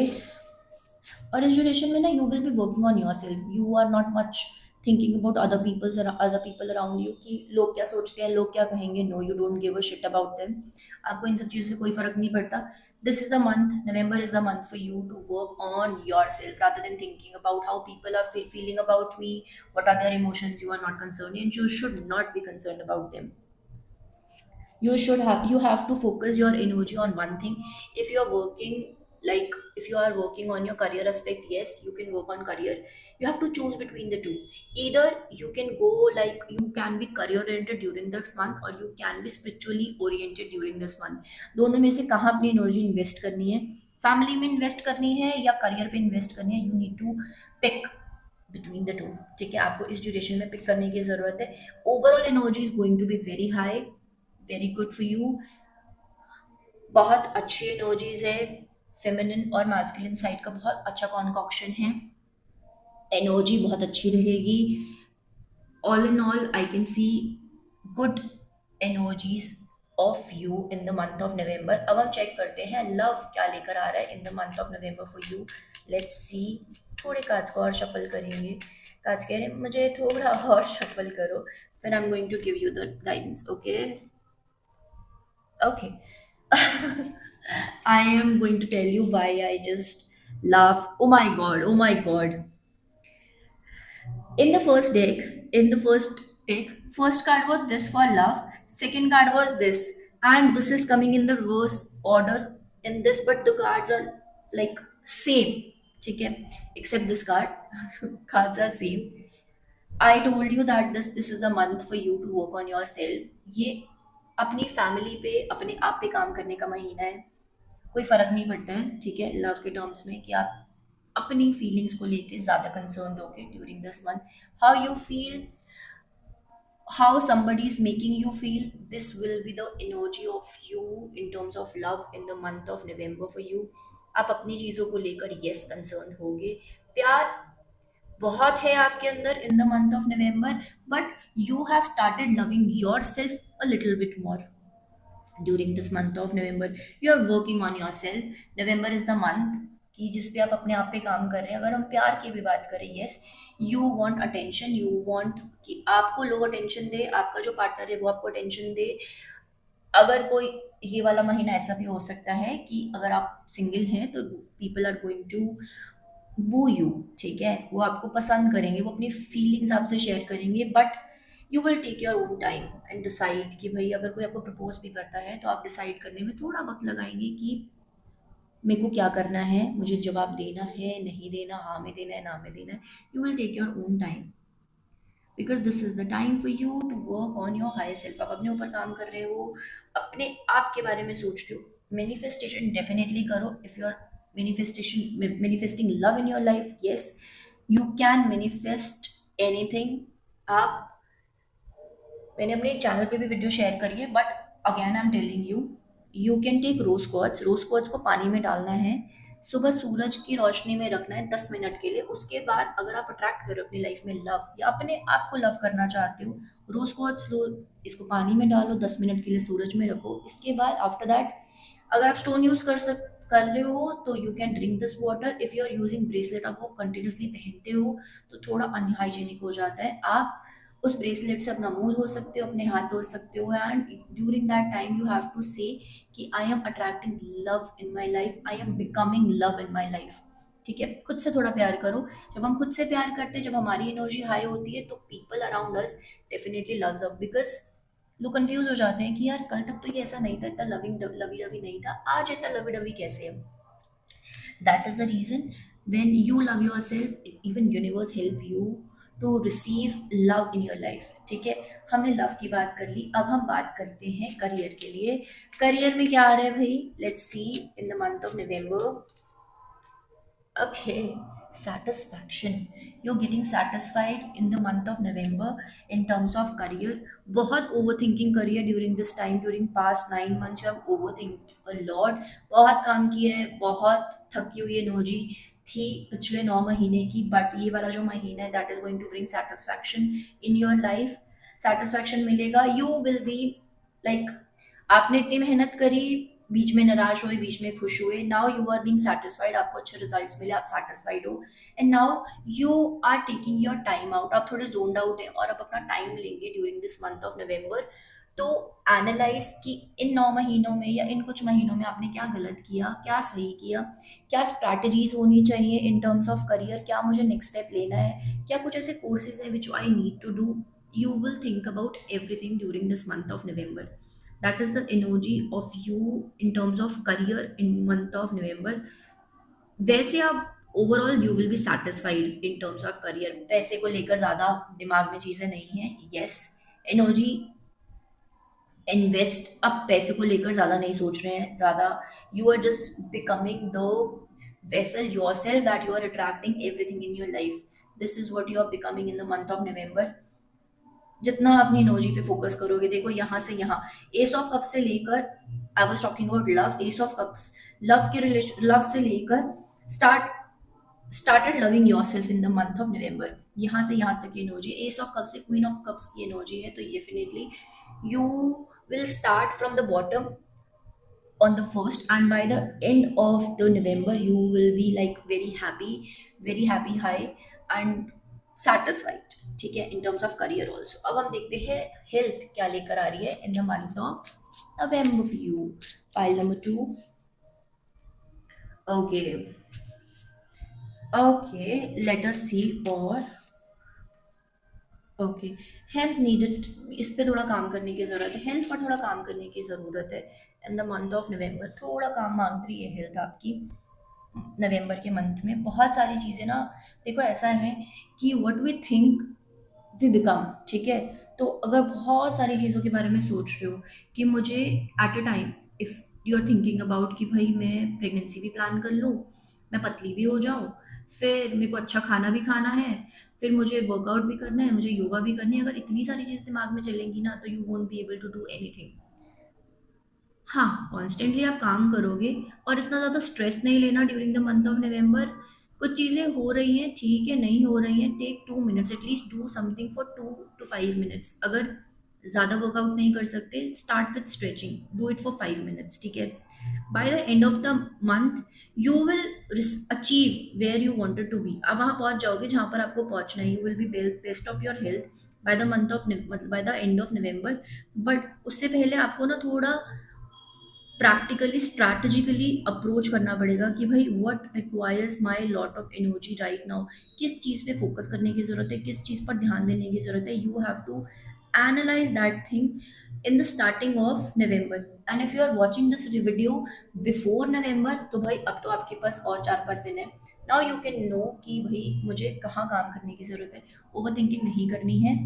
और इस ड्यूरेशन में ना you will be working on your self. You are not much thinking about other people around you, कि लोग क्या सोचते हैं, लोग क्या कहेंगे. No, you don't give a shit about them. आपको इन सब चीज़ों से कोई फर्क नहीं पड़ता. This is the month, November is the month for you to work on your self rather than thinking about how people are feeling about me, what are their emotions. You are not concerned and you should not be concerned about them. You have to focus your energy on one thing. If you are working, like if you are working on your career aspect, yes, you can work on career. You have to choose between the two. Either you can go, like you can be career oriented during this month, or you can be spiritually oriented during this month. दोनों में से कहाँ अपनी energy invest करनी है, family में invest करनी है या करियर पे इन्वेस्ट करनी है. You need to pick between the two. ठीक है, आपको इस ड्यूरेशन में पिक करने की जरूरत है. Overall energy is going to be very high, very good for you. बहुत अच्छी एनर्जीज है. फेमिनिन और मैस्कुलिन साइड का बहुत अच्छा कॉन्कॉक्शन है. एनर्जी बहुत अच्छी रहेगी. All in all I can see good energies of you in the month of नवंबर. अब हम चेक करते हैं लव क्या लेकर आ रहा है in the month of November for you. Let's see. थोड़े कार्ड्स को और शफल करेंगे. कार्ड्स कह रहे हैं मुझे थोड़ा और शफल करो, फिर I am going to give you the guidance. Okay, okay. I am going to tell you why I just laugh. Oh my god, oh my god. In the first deck, first card was this for love, second card was this, and this is coming in the reverse order in this, but the cards are like same. ठीक है, except this card. Cards are same. I told you that this is the month for you to work on yourself. ये अपनी family पे, अपने आप पे काम करने का महीना है. कोई फर्क नहीं पड़ता है, ठीक है, लव के टर्म्स में, कि आप अपनी फीलिंग्स को लेके ज़्यादा कंसर्न होके during this month. How you feel, how somebody is making you feel, this will be the energy of you in terms of love in the month of November for you. आप अपनी चीज़ों को लेकर yes concern होगे. प्यार बहुत है आपके अंदर in the month of November, but you have started loving your self a little bit more during this month of November. You are working on your self. November is the month कि जिस पे आप अपने आप पे काम कर रहे हैं. अगर हम प्यार की भी बात करें, yes, you want attention, you want कि आपको लोग अटेंशन दे, आपका जो पार्टनर है वो आपको अटेंशन दे. अगर कोई, ये वाला महीना ऐसा भी हो सकता है कि अगर आप सिंगल हैं तो पीपल आर गोइंग टू वो यू. ठीक है, वो आपको पसंद करेंगे, वो अपनी फीलिंग्स आपसे शेयर करेंगे, but you will take your own time and decide कि भाई अगर कोई आपको प्रपोज भी करता है तो आप डिसाइड करने में थोड़ा वक्त लगाएंगे कि मेरे को क्या करना है, मुझे जवाब देना है, नहीं देना, हाँ में देना है, ना में देना है. You will take your own time because this is the time for you to work on your higher self. आप अपने ऊपर काम कर रहे हो, अपने आप के बारे में सोच रहे हो. मैनिफेस्टेशन डेफिनेटली करो. If you are manifesting love in your life, yes, you can manifest anything. आप, मैंने अपने चैनल पे भी वीडियो शेयर करी है, but again I am telling you, you can take rose quartz. Rose quartz को पानी में डालना है, सुबह सूरज की रोशनी में रखना है 10 मिनट के लिए. उसके बाद अगर आप अट्रैक्ट करो अपनी लाइफ में लव, या अपने आप को लव करना चाहते हो, रोज क्वार्ट्ज लो, इसको पानी में डालो, 10 मिनट के लिए सूरज में रखो. इसके बाद आफ्टर दैट अगर आप स्टोन यूज कर रहे हो तो you can drink this water. If you are using bracelet, आप वो कंटिन्यूसली पहनते हो तो थोड़ा अनहाइजेनिक हो जाता है. आप उस ब्रेसलेट से अपना मुंह धो सकते हो, अपने हाथ धो सकते हो, and during that time you have to say कि I am attracting love in my life, I am becoming love in my life. ठीक है, खुद से थोड़ा प्यार करो. जब हम खुद से प्यार करते हैं, जब हमारी एनर्जी हाई होती है, तो people around us definitely loves us. Because लोग कंफ्यूज हो जाते हैं कि यार कल तक तो ये ऐसा नहीं था, इतना लवी लवी नहीं था, आज इतना लवी डवी कैसे है. That is the reason. When you love your self, even universe help you to receive love in your life. ठीक है, हमने लव की बात कर ली. अब हम बात करते हैं करियर के लिए. करियर में क्या आ रहा है भाई, let's see in the month of November. Okay, satisfaction. You're getting satisfied in the month of November in terms of career. बहुत overthinking career during this time. During past 9 months you have overthinked a lot. बहुत काम किए है, बहुत थकी हुई energy थी पिछले 9 महीने की, बट ये वाला जो महीना है that is going to bring satisfaction in your life. Satisfaction मिलेगा. यू विल बी लाइक, आपने इतनी मेहनत करी, बीच में निराश हुए, बीच में खुश हुए, now you are being satisfied, आपको अच्छे रिजल्ट्स मिले, आप सेटिस्फाइड हो, and now you are taking your time out. आप थोड़े जोन्ड आउट है और आप अपना टाइम लेंगे during this month of November to analyse कि इन 9 महीनों में या इन कुछ महीनों में आपने क्या गलत किया, क्या सही किया, क्या स्ट्रैटेजीज होनी चाहिए इन टर्म्स ऑफ करियर, क्या मुझे नेक्स्ट स्टेप लेना है, क्या कुछ ऐसे कोर्सेज हैं which I need to do. You will think about everything during this month of November. That is the energy of you in terms of career in month of November. वैसे आप overall you will be satisfied in terms of career. पैसे को लेकर ज़्यादा दिमाग में चीज़ें नहीं है. यस, एनर्जी इन्वेस्ट, अब पैसे को लेकर ज़्यादा नहीं सोच रहे हैं ज़्यादा. You are just becoming the vessel yourself that you are attracting everything in your life. This is what you are becoming in the month of November. जितना अपनी एनर्जी पे फोकस करोगे, देखो यहाँ से यहाँ, एस ऑफ कप से लेकर, I was talking about love, S of cups, love के रिलेशन, लव से लेकर started loving yourself in the month of नवंबर. यहाँ से यहाँ तक की एनर्जी, एस ऑफ कप से क्वीन ऑफ कप्स की एनर्जी है, तो definitely you will start from the bottom on the first, and by the end of the November you will be like very happy high and satisfied. ठीक है, in terms of career also. अब हम देखते हैं health क्या लेकर आ रही है in the month of November for you. Pile number 2. Okay, let us see for okay. Health needed, इस पे थोड़ा काम करने की ज़रूरत है, हेल्थ पर थोड़ा काम करने की ज़रूरत है इन द मंथ ऑफ नवंबर. थोड़ा काम मांग रही है हेल्थ आपकी नवंबर के मंथ में. बहुत सारी चीज़ें ना, देखो ऐसा है कि what we think we become. ठीक है, तो अगर बहुत सारी चीज़ों के बारे में सोच रहे हो कि मुझे at a time, if you are thinking about कि भाई मैं प्रेगनेंसी भी प्लान कर लूँ, मैं पतली भी हो जाऊँ, फिर मेरे को अच्छा खाना भी खाना है, फिर मुझे वर्कआउट भी करना है, मुझे योगा भी करनी है, अगर इतनी सारी चीज़ें दिमाग में चलेंगी ना तो you won't be able to do anything. हाँ, कॉन्स्टेंटली आप काम करोगे और इतना ज़्यादा स्ट्रेस नहीं लेना during the month of November. कुछ चीज़ें हो रही हैं, ठीक है, नहीं हो रही हैं, take 2 minutes, at least do something for 2 to 5 minutes. अगर ज़्यादा वर्कआउट नहीं कर सकते, start with stretching, do it for 5 minutes. ठीक है, by the end of the month you will achieve where you wanted to be. अब वहाँ पहुँच जाओगे जहाँ पर आपको पहुँचना है. You will be best of your health by the month of, by the end of November. But उससे पहले आपको ना थोड़ा प्रैक्टिकली स्ट्रैटेजिकली अप्रोच करना पड़ेगा कि भाई what requires my lot of energy right now. किस चीज़ पे फोकस करने की ज़रूरत है, किस चीज़ पर ध्यान देने की ज़रूरत है. You have to analyse that thing in the starting of November. And if you are watching this video before November, तो भाई अब तो आपके पास और 4-5 दिन है. नाउ यू कैन नो कि भाई मुझे कहाँ काम करने की ज़रूरत है. ओवर थिंकिंग नहीं करनी है.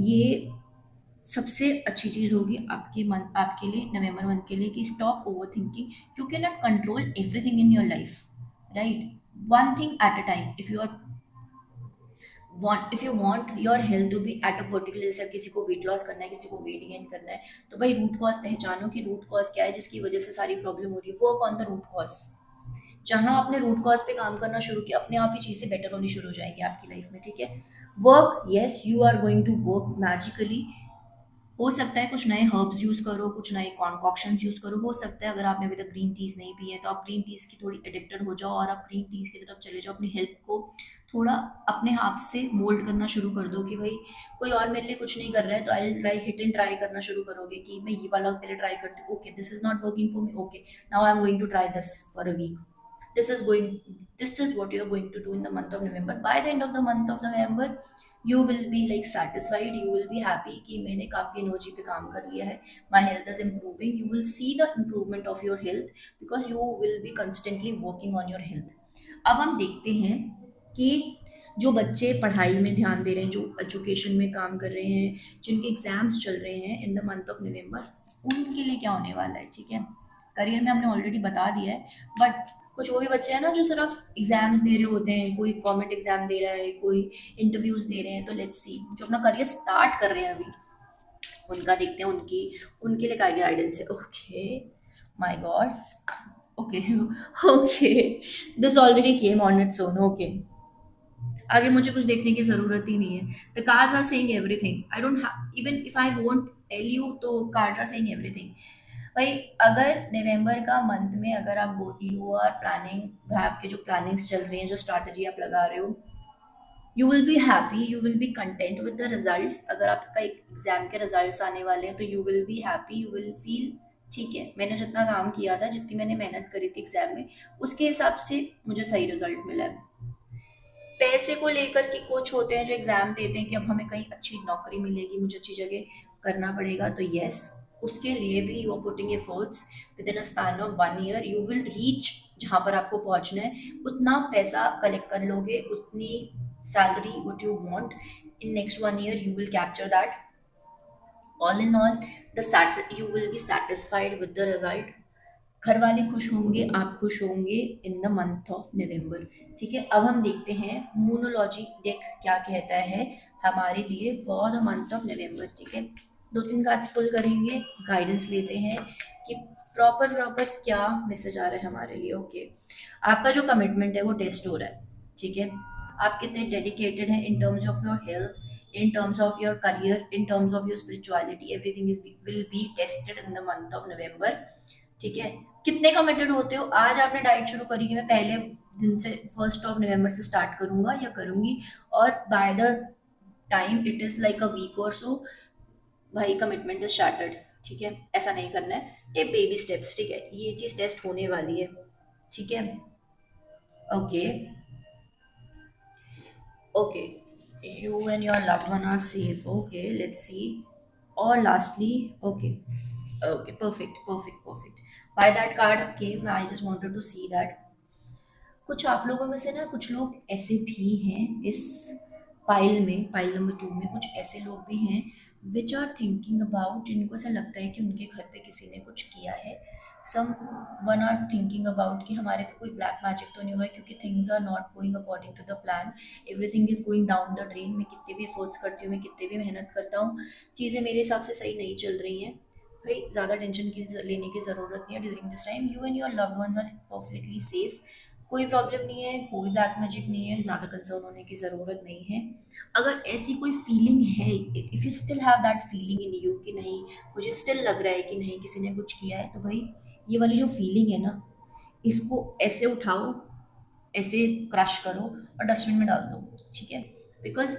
ये सबसे अच्छी चीज़ होगी आपके मन, आपके लिए नवंबर मंथ के लिए, कि stop over thinking. You can not control everything in your life, right. One thing at a time. If you want your health to be at a particular, जैसे किसी को वेट लॉस करना है, किसी को वेट गेन करना है, तो भाई रूट कॉज पहचानो कि रूट कॉज क्या है जिसकी वजह से सारी प्रॉब्लम हो रही है. Work on the root cause. जहां आपने रूट कॉज पे काम करना शुरू किया, अपने आप ही चीज़ें बेटर होनी शुरू हो जाएगी आपकी लाइफ में. ठीक है, work, yes you are going to work magically. हो सकता है कुछ नए हर्ब्स यूज़ करो, कुछ नए कॉन्कॉक्शंस यूज़ करो. हो सकता है अगर आपने अभी तक ग्रीन टीज़ नहीं पी है तो आप ग्रीन टीज़ की थोड़ी एडिक्टेड हो जाओ और आप ग्रीन टीज़ की तरफ चले जाओ. अपनी हेल्थ को थोड़ा अपने आप से मोल्ड करना शुरू कर दो कि भाई कोई और मेरे लिए कुछ नहीं कर रहा है तो I try, hit and try करना शुरू करोगे कि मैं ये वाला पहले ट्राई करती हूँ. Okay, this is not working for me. Okay, now I am going to try this for a week. This is what you are going to do in the month of November. By the end of the month of November you will be like satisfied, you will be happy कि मैंने काफ़ी energy पे काम कर लिया है. My health is improving. You will see the improvement of your health because you will be constantly working on your health. अब हम देखते हैं कि जो बच्चे पढ़ाई में ध्यान दे रहे हैं, जो एजुकेशन में काम कर रहे हैं, जिनके एग्जाम्स चल रहे हैं इन द मंथ ऑफ नवंबर, उनके लिए क्या होने वाला है. ठीक है, करियर में हमने ऑलरेडी बता दिया है, बट कुछ वो भी बच्चे हैं ना जो सिर्फ एग्जाम्स दे रहे होते हैं, कोई गवर्नमेंट एग्जाम दे रहा है, कोई इंटरव्यूज दे रहे हैं, तो लेट्स सी जो अपना करियर स्टार्ट कर रहे हैं अभी, उनका देखते हैं, उनके लिए क्या गाइडेंस है। Okay, my god, okay, okay, this already came on its own. Okay, आगे मुझे कुछ देखने की जरूरत ही नहीं है। The cards are saying everything, I don't even if I won't tell you, तो कार्ड्स आर सेइंग एवरीथिंग। भाई, अगर नवंबर का मंथ में अगर आप यू आर प्लानिंग, आपके जो प्लानिंग्स चल रही हैं, जो स्ट्रैटेजी आप लगा रहे हो, you will be happy, you will B content with the results. अगर आपका एक एग्जाम के रिजल्ट्स आने वाले हैं तो you will be happy, you will feel ठीक है, मैंने जितना काम किया था, जितनी मैंने मेहनत करी थी एग्जाम में, उसके हिसाब से मुझे सही रिजल्ट मिला है। पैसे को लेकर के कुछ होते हैं जो एग्जाम देते हैं कि अब हमें कहीं अच्छी नौकरी मिलेगी, मुझे अच्छी जगह करना पड़ेगा, तो यस, उसके लिए भी you are putting efforts. Within a span of 1 year you will reach जहाँ पर आपको पहुंचना है, उतना पैसा कलेक्ट कर लोगे, उतनी salary what you want, in next 1 year you will capture that. All in all, the you will be satisfied with the result. घर वाले खुश होंगे, आप खुश होंगे इन द मंथ ऑफ नवंबर। ठीक है, अब हम देखते हैं मोनोलॉजी डेक क्या कहता है हमारे लिए फॉर द मंथ ऑफ नवंबर। ठीक है, दो तीन कार्ड्स पुल करेंगे, गाइडेंस लेते हैं कि प्रॉपर प्रॉपर क्या मैसेज आ रहा है हमारे लिए। ओके, आपका जो कमिटमेंट है वो टेस्ट हो रहा है। ठीक है, आप कितने डेडिकेटेड हैं इन terms of your health, in terms of your career, in terms of your spirituality, everything is will be tested in the month of November। ठीक है, कितने कमिटेड होते हो। आज आपने डाइट शुरू करी कि मैं पहले दिन से 1 नवंबर से स्टार्ट करूंगा या करूंगी, और by the time it is like a week और सो, भाई कमिटमेंट इज स्टार्टेड। ठीक है, ऐसा नहीं करना है, टेक बेबी स्टेप्स। ठीक है, ये चीज टेस्ट होने वाली है। ठीक है, okay, okay, you and your loved one are safe, okay, let's see। और lastly, okay, okay, perfect, perfect, perfect, by that card came, I just wanted to see that कुछ आप लोगों में से ना कुछ लोग ऐसे भी हैं इस पाइल में, पाइल नंबर 2 में कुछ ऐसे लोग भी हैं विच आर थिंकिंग अबाउट, जिनको ऐसा लगता है कि उनके घर पे किसी ने कुछ किया है। सम वन आर थिंकिंग अबाउट कि हमारे पे कोई ब्लैक मैजिक तो नहीं हुआ है, क्योंकि things are not going according to the plan, everything is going down the drain. मैं कितने भी एफर्ट्स करती हूँ, मैं कितने भी मेहनत करता हूँ, चीज़ें मेरे हिसाब से सही नहीं चल रही हैं। भाई, ज़्यादा टेंशन की लेने की ज़रूरत नहीं है। During this time you and your loved ones are perfectly safe, कोई प्रॉब्लम नहीं है, कोई ब्लैक मैजिक नहीं है, ज़्यादा कंसर्न होने की ज़रूरत नहीं है। अगर ऐसी कोई फीलिंग है, if you still have that feeling in you कि नहीं, मुझे स्टिल लग रहा है कि नहीं किसी ने कुछ किया है, तो भाई ये वाली जो फीलिंग है ना, इसको ऐसे उठाओ, ऐसे क्रश करो और डस्टबिन में डाल दो। ठीक है, because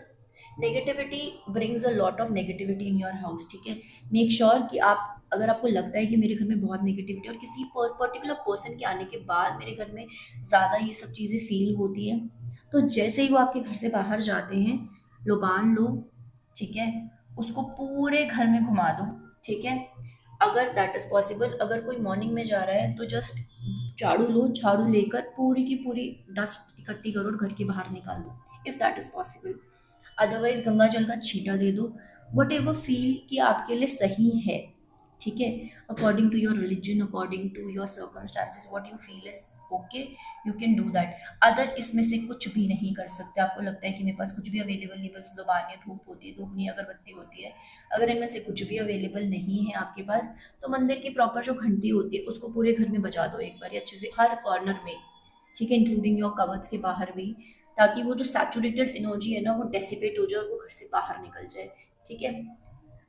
negativity brings a lot of negativity in your house. ठीक है, मेक श्योर कि आप, अगर आपको लगता है कि मेरे घर में बहुत नेगेटिविटी और किसी पर्टिकुलर पर्सन के आने के बाद मेरे घर में ज़्यादा ये सब चीज़ें फील होती हैं, तो जैसे ही वो आपके घर से बाहर जाते हैं, लो बांध लो। ठीक है, उसको पूरे घर में घुमा दो। ठीक है, अगर दैट इज पॉसिबल, अगर कोई मॉर्निंग में जा रहा है तो जस्ट झाड़ू लो, झाड़ू लेकर पूरी की पूरी डस्ट इकट्ठी करो और घर के बाहर निकाल दो, if that is possible. Otherwise Ganga जल का छींटा दे दो, वट एवर फील कि आपके लिए सही है। ठीक है, according to your religion, according to your circumstances, what you feel is okay, you can do that. Other इसमें से कुछ भी नहीं कर सकते। आपको लगता है कि मेरे पास कुछ भी अवेलेबल नहीं, बस दुकान है, धूप होती है, धूप नहीं, अगरबत्ती होती है, अगर इनमें से कुछ भी अवेलेबल नहीं है आपके पास, तो मंदिर की प्रॉपर जो घंटी होती है उसको पूरे घर में बजा दो एक बार अच्छे से, हर कॉर्नर में। ठीक है, इंक्लूडिंग योर कवर्ट्स के बाहर भी, ताकि वो जो सैचुरेटेड एनर्जी है ना, वो डेसिपेट हो जाए और वो घर से बाहर निकल जाए। ठीक है,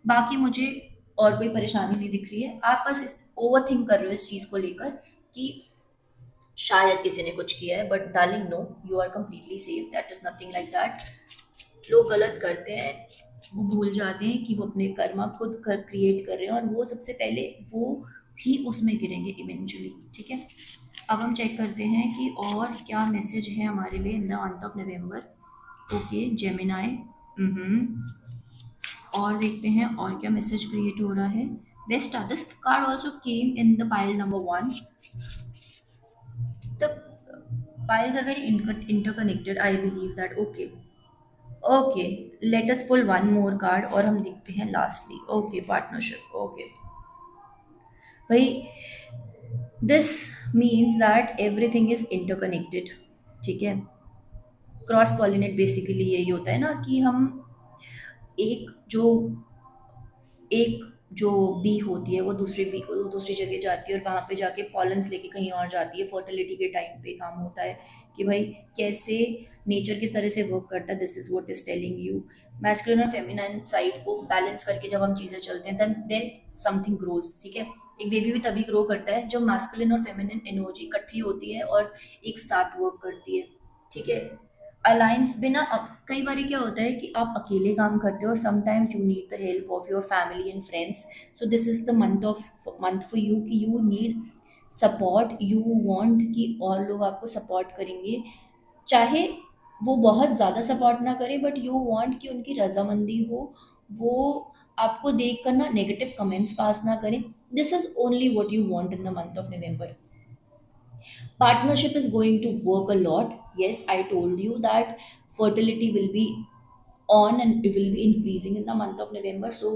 बाकी मुझे और कोई परेशानी नहीं दिख रही है। आप बस ओवर थिंक कर रहे हो इस चीज़ को लेकर कि शायद किसी ने कुछ किया है, but darling no, you are completely safe, that is nothing like that. लोग गलत करते हैं, वो भूल जाते हैं कि वो अपने कर्मा खुद कर क्रिएट कर रहे हैं, और वो सबसे पहले वो ही उसमें गिरेंगे इवेंचुअली। ठीक है, अब हम चेक करते हैं कि और क्या मैसेज है हमारे लिए इन the month of November. Okay, Gemini, और देखते हैं और क्या मैसेज क्रिएट हो रहा है। West, this card also came in the pile number 1। The piles are very interconnected, I believe that। okay, okay, let us pull one more card और हम देखते हैं lastly। okay, partnership। okay, भाई, this means that everything is interconnected. ठीक है, cross pollinate basically यही होता है ना कि हम एक जो एक जो बी होती है वो दूसरी बी को दूसरी जगह जाती है और वहाँ पे जाके पॉलन्स लेके कहीं और जाती है। फर्टिलिटी के टाइम पे काम होता है कि भाई कैसे नेचर किस तरह से वर्क करता है। This is what is telling you. Masculine और फेमिनाइन साइड को बैलेंस करके जब हम चीज़ें चलते हैं देन समथिंग ग्रोज। ठीक है, एक बेबी भी तभी ग्रो करता है जब मैस्कुलिन और फेमिनिन एनर्जी इकट्ठी होती है और एक साथ वर्क करती है। ठीक है, अलायंस बिना कई बार क्या होता है कि आप अकेले काम करते हो और sometimes you need the help of your family and friends. So this is the month for you कि you need support. You want कि और लोग आपको सपोर्ट करेंगे, चाहे वो बहुत ज़्यादा सपोर्ट ना करें, बट यू वांट कि उनकी रजामंदी हो। वो आपको देख कर ना नेगेटिव कमेंट्स पास ना करें। This is only what you want in the month of November. Partnership is going to work a lot. Yes, I told you that fertility will be on and it will be increasing in the month of November, so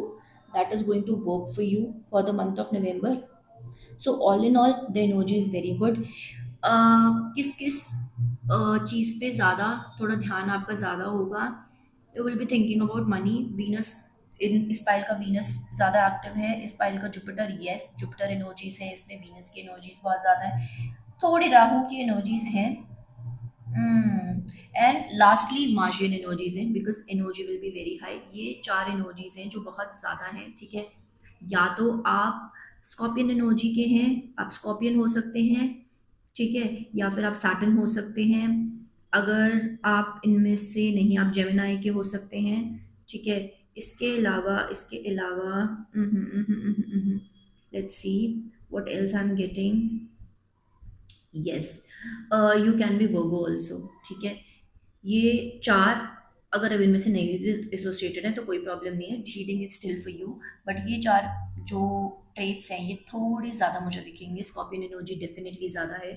that is going to work for you for the month of November. So all in all the energy is very good. किस किस चीज़ पे ज़्यादा थोड़ा ध्यान आपका ज़्यादा होगा? You will be thinking about money. Venus, in इस पाइल का वीनस ज़्यादा एक्टिव है, इस पाइल का जुपिटर, यस जुपिटर एनर्जीज है इसमें, वीनस की एनर्जीज बहुत ज़्यादा है, थोड़ी राहु की एनर्जीज हैं। एंड लास्टली मार्शियन एनर्जीज हैं because energy will be very high. ये चार एनर्जीज हैं जो बहुत ज़्यादा हैं। ठीक है, या तो आप स्कॉर्पियन एनर्जी के हैं, आप स्कॉर्पियन हो सकते हैं। ठीक है, या फिर आप सैटर्न हो सकते हैं। अगर आप इनमें से नहीं, आप जेमिनाई के हो सकते हैं। ठीक है, इसके अलावा let's see what else I am getting. Yes, you can be Virgo also. ठीक है, ये चार अगर अब इनमें से नहीं एसोसिएटेड है तो कोई प्रॉब्लम नहीं है, reading is still for you. But ये चार जो ट्रेट्स हैं ये थोड़ी ज़्यादा मुझे दिखेंगे। स्कॉर्पियन एनर्जी डेफिनेटली ज़्यादा है,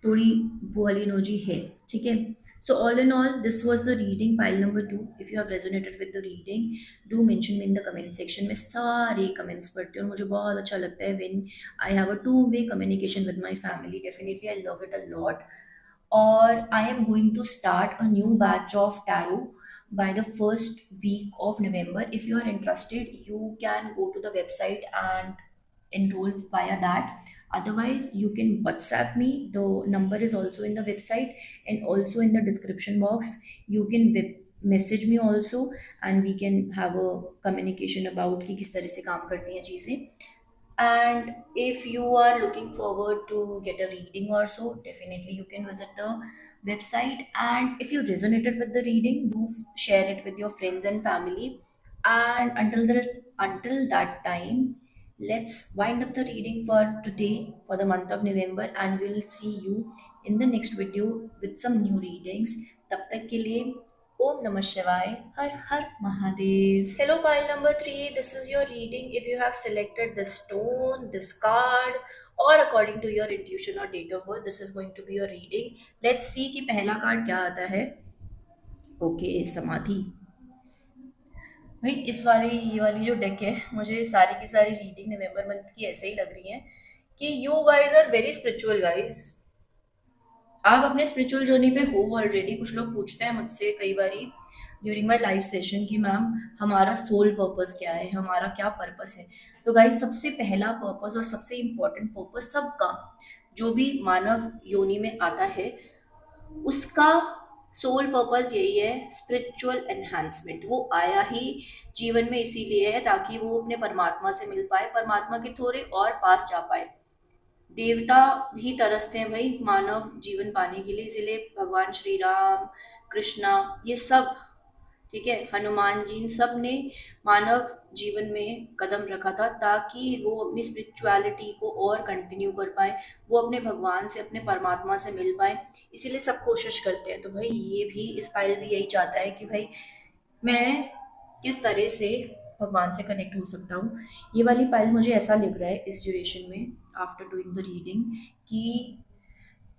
थोड़ी वो वाली एनर्जी है। ठीक है, so all in all this was the reading pile number 2। If you have resonated with the reading do mention me in the comment section. में सारे कमेंट्स पढ़ती हूँ और मुझे बहुत अच्छा लगता है when I have a two way communication with my family. Definitely I love it a lot. Or I am going to start a new batch of tarot by the first week of November. If you are interested, you can go to the website and enroll via that. Otherwise, you can WhatsApp me. The number is also in the website and also in the description box. You can message me also and we can have a communication about कि किस तरह से काम करती हैं चीज़ें। And if you are looking forward to get a reading or so, definitely you can visit the website. And if you resonated with the reading, do share it with your friends and family. And until that time, let's wind up the reading for today for the month of November, and we'll see you in the next video with some new readings. तब तक के लिए Om Namah Shivaya, Har Har Mahadev. Hello, pile number 3. This is your reading. If you have selected this stone, this card, or according to your intuition or date of birth, this is going to be your reading. Let's see कि पहला card क्या आता है। Okay, समाधि। भाई ये वाली जो डेक है, मुझे सारी की सारी रीडिंग नवंबर मंथ की ऐसे ही लग रही है कि you guys are very spiritual guys. आप अपने स्पिरिचुअल जर्नी पे हो ऑलरेडी। कुछ लोग पूछते हैं मुझसे कई बारी ड्यूरिंग माई लाइफ सेशन कि मैम हमारा सोल पर्पस क्या है, हमारा क्या पर्पस है। तो गाइस सबसे पहला पर्पस और सबसे इम्पोर्टेंट पर्पस सबका, जो भी मानव योनि में आता है उसका सोल पर्पस यही है, स्पिरिचुअल एनहांसमेंट। वो आया ही जीवन में इसीलिए है ताकि वो अपने परमात्मा से मिल पाए, परमात्मा के थोड़े और पास जा पाए। देवता भी तरसते हैं भाई मानव जीवन पाने के लिए, इसीलिए भगवान श्री राम, कृष्णा, ये सब, ठीक है, हनुमान जी, इन सब ने मानव जीवन में कदम रखा था ताकि वो अपनी स्पिरिचुअलिटी को और कंटिन्यू कर पाए, वो अपने भगवान से, अपने परमात्मा से मिल पाए। इसीलिए सब कोशिश करते हैं। तो भाई ये भी, इस फाइल भी यही चाहता है कि भाई मैं किस तरह से भगवान से कनेक्ट हो सकता हूँ। ये वाली फाइल मुझे ऐसा लग रहा है इस ड्यूरेशन में आफ्टर डूइंग द रीडिंग कि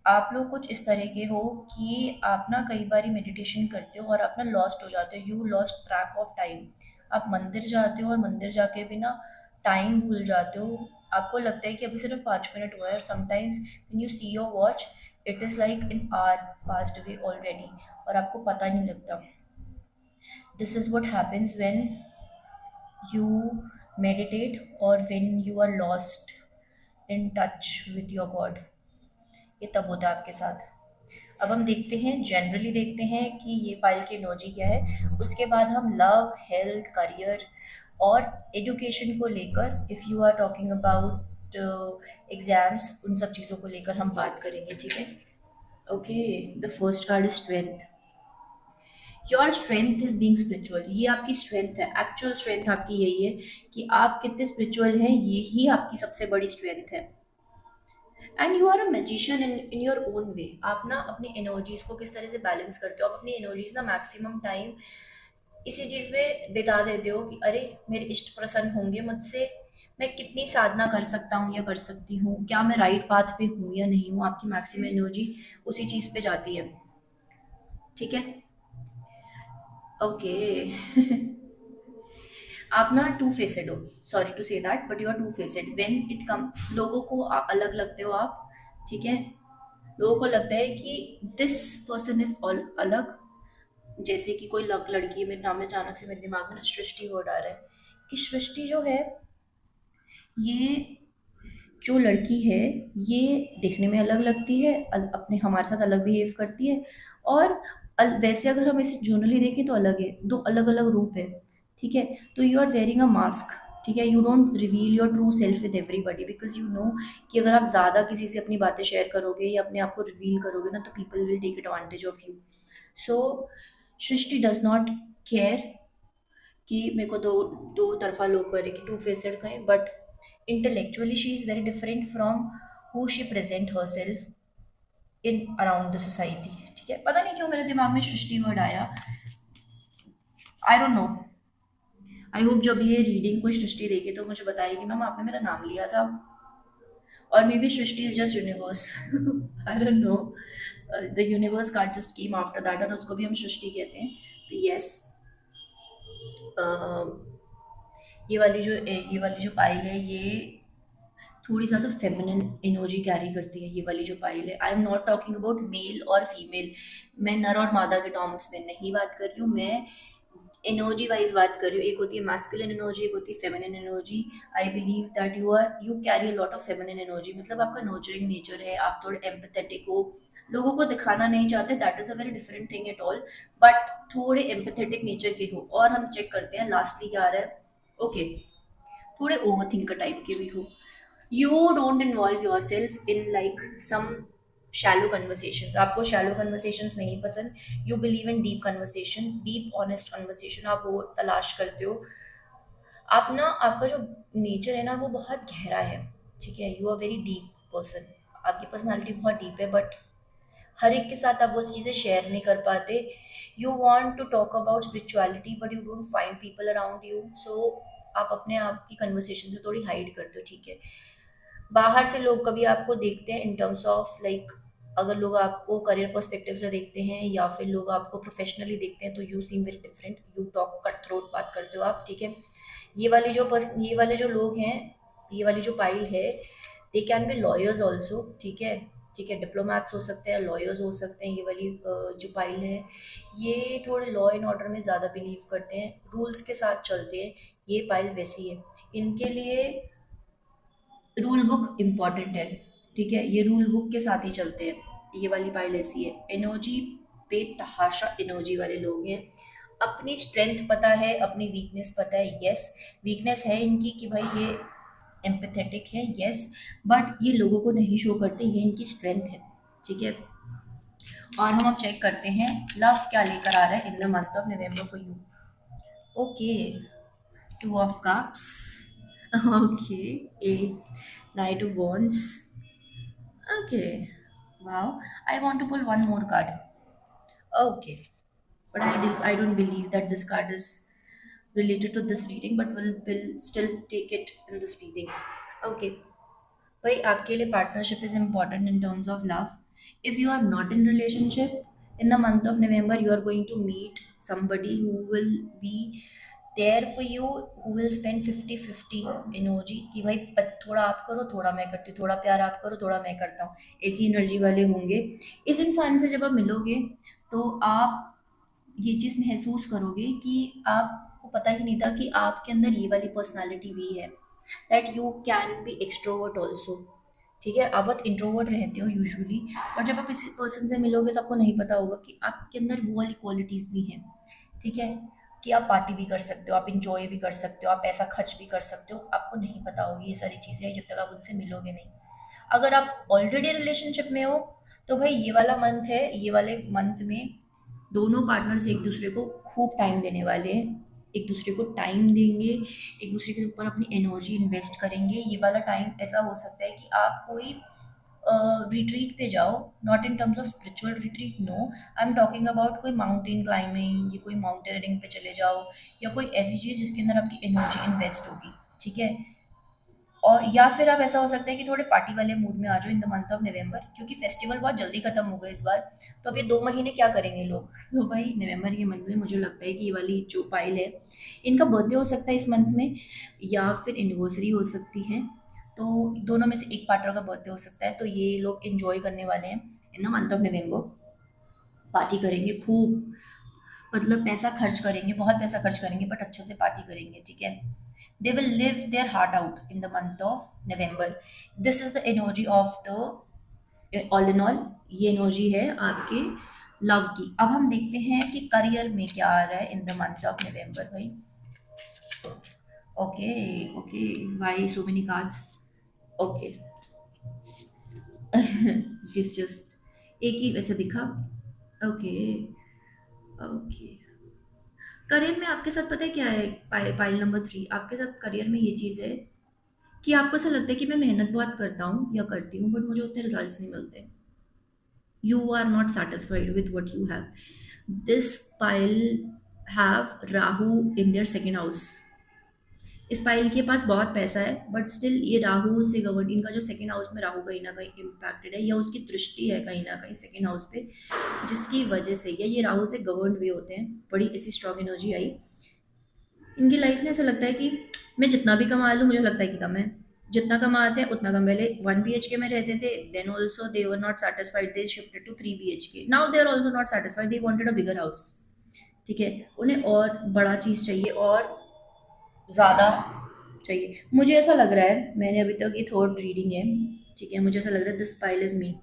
आप लोग कुछ इस तरह के हो कि आप ना कई बार मेडिटेशन करते हो और आप ना लॉस्ट हो जाते हो, you lost track of time. आप मंदिर जाते हो और मंदिर जाके भी ना टाइम भूल जाते हो, आपको लगता है कि अभी सिर्फ 5 मिनट हुआ है, और sometimes when you see your watch it is like an hour passed away already, और आपको पता नहीं लगता. This is what happens when you meditate or when you are lost in touch with your God. ये तब होता है आपके साथ. अब हम देखते हैं, जनरली देखते हैं कि ये फाइल की एनर्जी क्या है. उसके बाद हम लव, हेल्थ, करियर और एजुकेशन को लेकर, if you are talking about exams, उन सब चीज़ों को लेकर हम बात करेंगे. ठीक है. Okay. The first card is strength. Your strength is being spiritual. ये आपकी स्ट्रेंथ है, एक्चुअल स्ट्रेंथ आपकी यही है कि आप कितने स्पिरिचुअल हैं. ये ही आपकी सबसे बड़ी स्ट्रेंथ है. And you are a magician in your own way. आप ना अपनी एनर्जीज को किस तरह से बैलेंस करते हो. आप अपनी एनर्जीज ना मैक्सिमम टाइम इसी चीज़ में बिता देते हो कि अरे मेरे इष्ट प्रसन्न होंगे मुझसे, मैं कितनी साधना कर सकता हूँ या कर सकती हूँ, क्या मैं राइट पाथ पे हूँ या नहीं हूँ. आपकी मैक्सिमम एनर्जी उसी चीज़ पे जाती है. ठीक है. ओके. आप ना टू फेसेड हो. Sorry to say that but you are two faced. When it come, लोगों को अलग लगते हो आप. ठीक है. लोगों को लगता है कि दिस पर्सन इज ऑल अलग. जैसे कि कोई लड़की है, मेरे नाम में अचानक से मेरे दिमाग में ना सृष्टि वर्ड आ रहा है कि सृष्टि जो है, ये जो लड़की है, ये देखने में अलग लगती है, अपने हमारे साथ अलग बिहेव करती है, और वैसे अगर हम इसे जनरली देखें तो अलग है. दो अलग अलग रूप है. ठीक है. तो you are wearing a mask. ठीक है. You don't reveal your true self with everybody because you know कि अगर आप ज़्यादा किसी से अपनी बातें शेयर करोगे या अपने आप को रिवील करोगे ना, तो people will take advantage of you. So Srishti does not care कि मेरे को दो दो तरफा लोग करे कि टू फेसेड कहें, but intellectually she is very different from who she present herself in around the society. ठीक है. पता नहीं क्यों मेरे दिमाग में सृष्टि वर्ड आया. I don't know. I hope जब ये रीडिंग कोई सृष्टि देखे तो मुझे बताएगी मैम आपने मेरा नाम लिया था, और may be Srishti is just universe. I don't know. The universe card just came after that, और उसको भी हम सृष्टि कहते हैं. तो यस, ये वाली जो पाइल है, ये थोड़ी ज़्यादा फेमिनिन एनर्जी कैरी करती है. ये वाली जो पाइल है, I am not talking about male और फीमेल. मैं नर और मादा के टर्म्स में नहीं बात कर रही हूँ, मैं एनर्जी वाइज बात कर रही हूँ. एक होती है मैस्कुलिन एनर्जी, एक होती है feminine energy. I believe that you carry a lot of feminine energy. मतलब आपका नर्चरिंग नेचर है, आप थोड़े एम्पथेटिक हो, लोगों को दिखाना नहीं चाहते, that is a very different thing at all, but थोड़े एम्पथेटिक नेचर के हो. और हम चेक करते हैं लास्टली क्या आ रहा है. ओके. थोड़े ओवर थिंकर टाइप के भी हो. You don't involve yourself in like some shallow conversations. आपको shallow conversations नहीं पसंद. You believe in deep conversation, deep honest conversation. आप वो तलाश करते हो. आप ना, आपका जो नेचर है ना, वो बहुत गहरा है. ठीक है. You are very deep person. आपकी पर्सनालिटी बहुत डीप है, बट हर एक के साथ आप वो चीज़ें शेयर नहीं कर पाते. You want to talk about spirituality but you don't find people around you. So आप अपने आप की कन्वर्सेशन से थोड़ी हाइड करते हो. ठीक है. बाहर से लोग कभी आपको देखते हैं इन टर्म्स ऑफ लाइक, अगर लोग आपको करियर पर्सपेक्टिव से देखते हैं या फिर लोग आपको प्रोफेशनली देखते हैं, तो you seem very different. You talk cut throat बात करते हो आप. ठीक है. ये वाले जो लोग हैं, ये वाली जो पाइल है, they can be lawyers also. ठीक है. ठीक है. डिप्लोमैट्स हो सकते हैं, लॉयर्स हो सकते हैं. ये वाली जो पाइल है, ये थोड़े लॉ एंड ऑर्डर में ज़्यादा बिलीव करते हैं, रूल्स के साथ चलते हैं. ये पाइल वैसी है. इनके लिए रूल बुक इम्पॉर्टेंट है. ठीक है. ये रूल बुक के साथ ही चलते हैं. ये वाली पाइल ऐसी है. एनर्जी बेतहाशा एनर्जी वाले लोग हैं. अपनी स्ट्रेंथ पता है, अपनी वीकनेस पता है. यस, वीकनेस है इनकी कि भाई ये एम्पैथेटिक है. यस, बट ये लोगों को नहीं शो करते, ये इनकी स्ट्रेंथ है. ठीक है. और हम अब चेक करते हैं लव क्या लेकर आ रहा है in the month of November for you. Okay. Two of cups. Okay. A Knight of Wands. Okay. Wow. I want to pull one more card. Okay. But I don't believe that this card is related to this reading, but we'll still take it in this reading. Okay. भाई आपके लिए partnership is important in terms of love. If you are not in relationship, in the month of November, you are going to meet somebody who will be there for you who will spend 50-50 energy कि भाई थोड़ा आप करो थोड़ा मैं करती हूँ, थोड़ा प्यार आप करो थोड़ा मैं करता हूँ, ऐसी एनर्जी वाले होंगे। इस इंसान से जब आप मिलोगे तो आप ये चीज़ महसूस करोगे कि आपको पता ही नहीं था कि आपके अंदर ये वाली पर्सनालिटी भी है, that you can be extrovert also. ठीक है, आप बहुत इंट्रोवर्ट रहते हो यूजुअली, और जब आप किसी पर्सन से मिलोगे तो आपको नहीं पता होगा कि आपके अंदर वो वाली क्वालिटीज़ भी हैं। ठीक है, कि आप पार्टी भी कर सकते हो, आप इंजॉय भी कर सकते हो, आप पैसा खर्च भी कर सकते हो, आपको नहीं पता होगी ये सारी चीज़ें जब तक आप उनसे मिलोगे नहीं। अगर आप ऑलरेडी रिलेशनशिप में हो तो भाई ये वाला मंथ है, ये वाले मंथ में दोनों पार्टनर्स एक दूसरे को खूब टाइम देने वाले हैं, एक दूसरे को टाइम देंगे, एक दूसरे के ऊपर अपनी एनर्जी इन्वेस्ट करेंगे। ये वाला टाइम ऐसा हो सकता है कि आप कोई रिट्रीट पे जाओ, not in terms of spiritual retreat, no, I am talking about कोई माउंटेन क्लाइंबिंग या कोई माउंटेनियरिंग पे चले जाओ, या कोई ऐसी चीज़ जिसके अंदर आपकी एनर्जी इन्वेस्ट होगी। ठीक है, और या फिर आप ऐसा हो सकता है कि थोड़े पार्टी वाले मूड में आ जाओ इन द मंथ ऑफ नवंबर, क्योंकि फेस्टिवल बहुत जल्दी खत्म हो गए इस बार। तो अब ये 2 महीने क्या करेंगे लोग तो भाई नवंबर के मंथ में मुझे लगता है कि ये वाली जो पाइल है, इनका बर्थडे हो सकता है इस मंथ में, या फिर एनिवर्सरी हो सकती है। तो दोनों में से एक पार्टनर का बर्थडे हो सकता है, तो ये लोग एंजॉय करने वाले हैं in the month of November. Party करेंगे खूब, मतलब पैसा खर्च करेंगे, बहुत पैसा खर्च करेंगे, बट अच्छे से पार्टी करेंगे। ठीक है, they will live their heart out in the month of November. This is the energy of the, all in all ये एनर्जी है आपके लव की। अब हम देखते हैं कि करियर में क्या आ रहा है in the month of November भाई। Okay, okay, why so many cards. Okay, this just एक ही वैसे दिखा। ओके, ओके, करियर में आपके साथ पता है क्या है, पाइल नंबर 3 आपके साथ करियर में ये चीज़ है कि आपको ऐसा लगता है कि मैं मेहनत बहुत करता हूँ या करती हूँ, बट मुझे उतने रिजल्ट्स नहीं मिलते। You are not satisfied with what you have. This pile have Rahu in their second house. इस पाइल के पास बहुत पैसा है, बट स्टिल ये राहु से गवर्न, इनका जो सेकंड हाउस में राहु कहीं ना कहीं इम्पैक्टेड है, या उसकी दृष्टि है कहीं ना कहीं सेकंड हाउस पे, जिसकी वजह से, या ये राहु से गवर्न भी होते हैं। बड़ी ऐसी स्ट्रॉन्ग एनर्जी आई इनकी लाइफ में। ऐसा लगता है कि मैं जितना भी कमा लूँ मुझे लगता है कि कम है, जितना कमाते हैं उतना कम। पहले 1 BHK में रहते थे, then also they were not satisfied, they shifted to 3 BHK, now they are also not satisfied, they wanted a bigger house. ठीक है, उन्हें और बड़ा चीज़ चाहिए और ज़्यादा चाहिए। मुझे ऐसा लग रहा है, मैंने अभी तक ये थर्ड रीडिंग है, ठीक है, मुझे ऐसा लग रहा है दिस पाइल इज मी।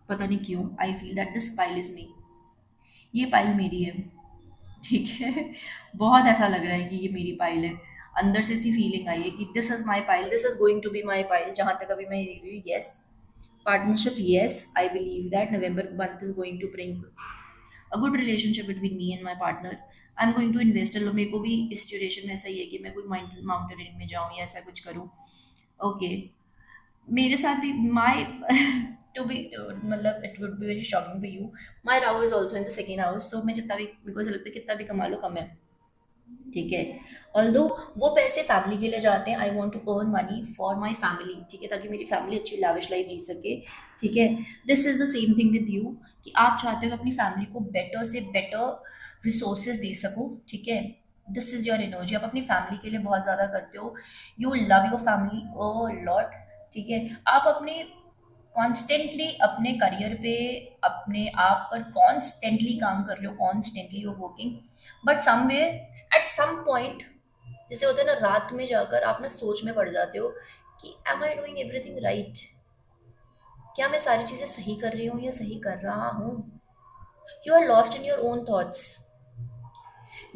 पता नहीं क्यों आई feel that this pile is me, ये पाइल मेरी है। ठीक है, बहुत ऐसा लग रहा है कि ये मेरी पाइल है। अंदर से ऐसी फीलिंग आई है कि this is my pile, this is going to be my pile. जहाँ तक अभी मैं देख रही हूँ, yes, partnership, yes, I believe that November month is going to bring a good relationship between me and my partner. I am going to invest, मेरे को भी इस ड्यूरेशन में ऐसा ही है कि मैं कोई माउंटेनियरिंग में जाऊँ या ऐसा कुछ करूँ। ओके, मेरे साथ भी माई टू बी, मतलब it would be very shocking for you, my Rahu is also in the second house. तो मैं जितना भी, मेरे को ऐसा लगता है कितना भी कमा लो कम है। ठीक है, ऑल्दो वो पैसे फैमिली के लिए जाते हैं, I want to earn money for my family. ठीक है, ताकि मेरी फैमिली अच्छी लाविश लाइफ जी सके। ठीक है, this is the same thing with you, कि आप चाहते हो कि अपनी फैमिली को बेटर से बेटर रिसोर्सेज दे सको। ठीक है, दिस इज योर एनर्जी, आप अपनी फैमिली के लिए बहुत ज़्यादा करते हो, you love your family a lot. ठीक है, आप अपने कॉन्स्टेंटली अपने करियर पे, अपने आप पर कॉन्स्टेंटली काम कर रहे हो, constantly you working, but somewhere at some point, जैसे होता है ना, रात में जाकर आप ना सोच में पड़ जाते हो कि am I doing everything right, क्या मैं सारी चीज़ें सही कर रही हूँ या सही कर रहा हूँ। You are lost in your own thoughts,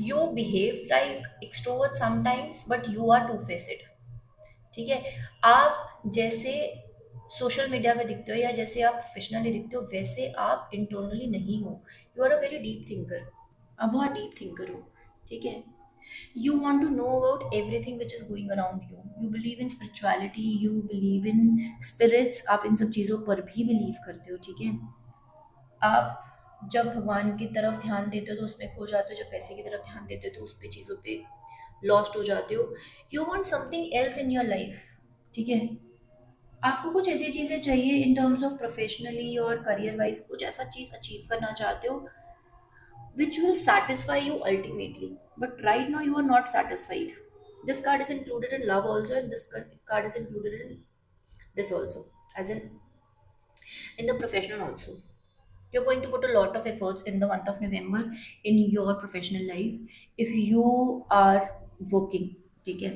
you behave like extrovert sometimes but you are two faced. ठीक है, आप जैसे सोशल मीडिया में दिखते हो या जैसे आप प्रोफेशनली दिखते हो, वैसे आप इंटरनली नहीं हो। You are a very deep thinker, आप बहुत डीप थिंकर हो। ठीक है, you want to know about everything which is going around you believe in spirituality, you believe in spirits, आप इन सब चीज़ों पर भी बिलीव करते हो। ठीक है, आप जब भगवान की तरफ ध्यान देते हो तो उसमें खो जाते हो, जब पैसे की तरफ ध्यान देते हो तो उस पे चीज़ों पे लॉस्ट हो जाते हो। You want something else in your life. ठीक है, आपको कुछ ऐसी चीज़ें चाहिए इन टर्म्स ऑफ प्रोफेशनली और करियर वाइज, कुछ ऐसा चीज़ अचीव करना चाहते हो which will satisfy you ultimately, but right now you are not satisfied. This card is included in love also, and this card is included in this also, as in the professional also. You're going to put a lot of efforts in the month of November in your professional life if you are working. ठीक है,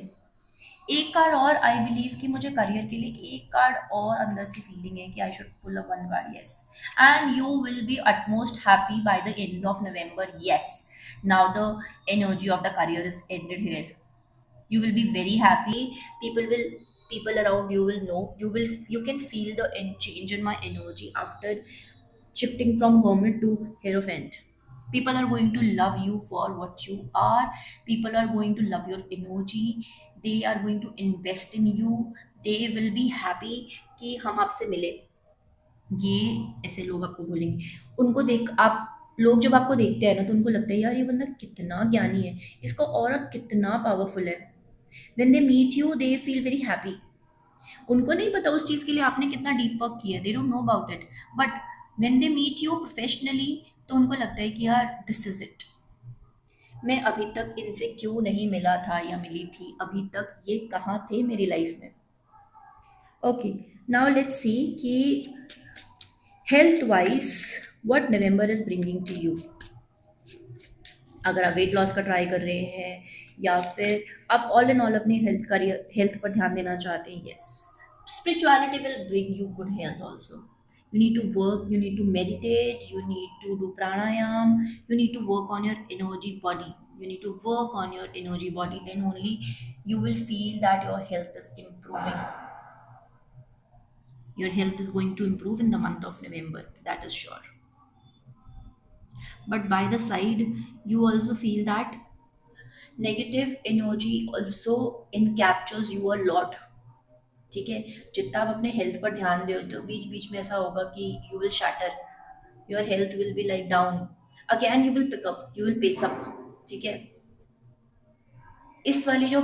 एक card और, I believe कि मुझे career के लिए एक card और अंदर से फीलिंग है कि I should pull up one card, yes, and you will be utmost happy by the end of November, yes. Now the energy of the career is ended here. You will be very happy. People around you will know, you can feel the change in my energy after shifting from hermit to hierophant. People are going to love you for what you are. People are going to love your energy. They are going to invest in you. They will be happy कि हम आपसे मिले. ये ऐसे लोग आपको बोलेंगे. उनको देख आप, लोग जब आपको देखते हैं ना तो उनको लगता है यार ये बंदा कितना ज्ञानी है, इसका ऑरा कितना पावरफुल है. When they meet you, they feel very happy. उनको नहीं पता उस चीज़ के लिए आपने कितना डीप वर्क किया, they don't know about it, but when they meet you professionally तो उनको लगता है कि यार दिस इज इट. मैं अभी तक इनसे क्यों नहीं मिला था या मिली थी, अभी तक ये कहाँ थे मेरी लाइफ में. ओके, नाउ लेट्स सी कि health wise what November is bringing to you. अगर आप वेट लॉस का ट्राई कर रहे हैं या फिर आप ऑल इन ऑल अपनी हेल्थ पर ध्यान देना चाहते हैं, yes, spirituality will bring you good health also. You need to work, you need to meditate, you need to do pranayam, you need to work on your energy body, you need to work on your energy body, then only you will feel that your health is improving. Your health is going to improve in the month of November, that is sure. But by the side, you also feel that negative energy also encaptures you a lot. ठीक है, जितना आप अपने health पर ध्यान दो तो बीच बीच में ऐसा होगा कि you will shatter, your health will be like down, again you will pick up, you will pace up. ठीक है, ये वाली जो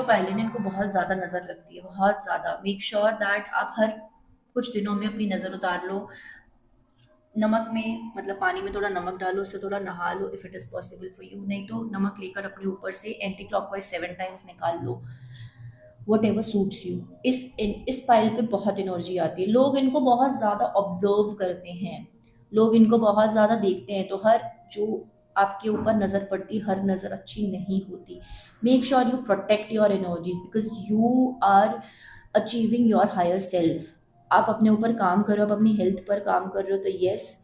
पायलिन है इनको बहुत ज़्यादा नज़र लगती है, बहुत ज़्यादा. मेक श्योर दैट आप हर कुछ दिनों में अपनी नज़र उतार लो, नमक में, मतलब पानी में थोड़ा नमक डालो, उससे थोड़ा नहा लो if it is possible for you, नहीं तो नमक लेकर अपने ऊपर से एंटी क्लॉकवाइज 7 टाइम्स निकाल लो. Whatever suits you. इस पाइल पे बहुत एनर्जी आती है, लोग इनको बहुत ज़्यादा ऑब्जर्व करते हैं, लोग इनको बहुत ज़्यादा देखते हैं, तो हर जो आपके ऊपर नज़र पड़ती हर नज़र अच्छी नहीं होती. Make sure you protect your energies because you are achieving your higher self. आप अपने ऊपर काम कर रहे हो, आप अपनी हेल्थ पर काम कर रहे हो, तो yes,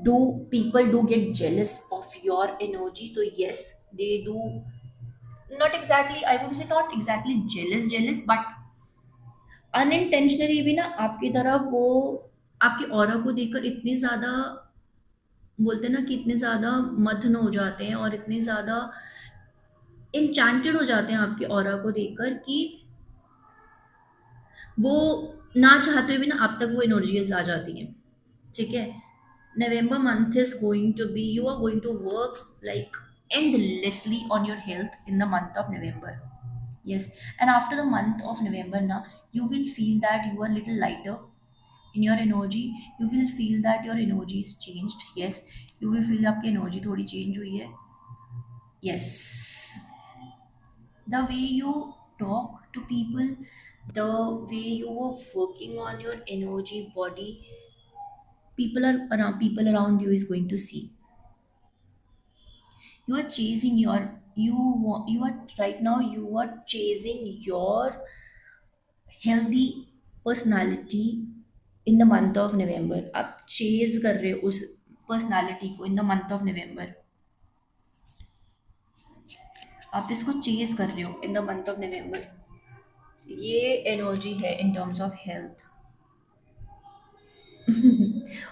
do people do get jealous of your energy, तो yes they do, not exactly, I would say not exactly jealous, but unintentionally भी ना आपकी तरफ वो आपके ऑरा को देखकर इतने ज़्यादा, बोलते हैं ना कि इतने ज़्यादा मग्न हो जाते हैं और इतने ज़्यादा इंचैंटेड हो जाते हैं आपके ऑरा को देखकर कि वो ना चाहते हुए भी ना आप तक वो एनर्जीज आ जाती हैं. ठीक है, November month is going to be, you are going to work like endlessly on your health in the month of November. Yes, and after the month of November now, you will feel that you are little lighter in your energy. You will feel that your energy is changed. Yes, you will feel आपकी energy थोड़ी change हुई है. Yes, the way you talk to people, the way you were working on your energy body, people around you is going to see. You are chasing your, you are right now, you are chasing your healthy personality in the month of November. आप chase कर रहे हो उस personality को इन the month of नवंबर, आप इसको chase कर रहे हो इन द मंथ ऑफ नवंबर. ये एनर्जी है इन टर्म्स ऑफ हेल्थ.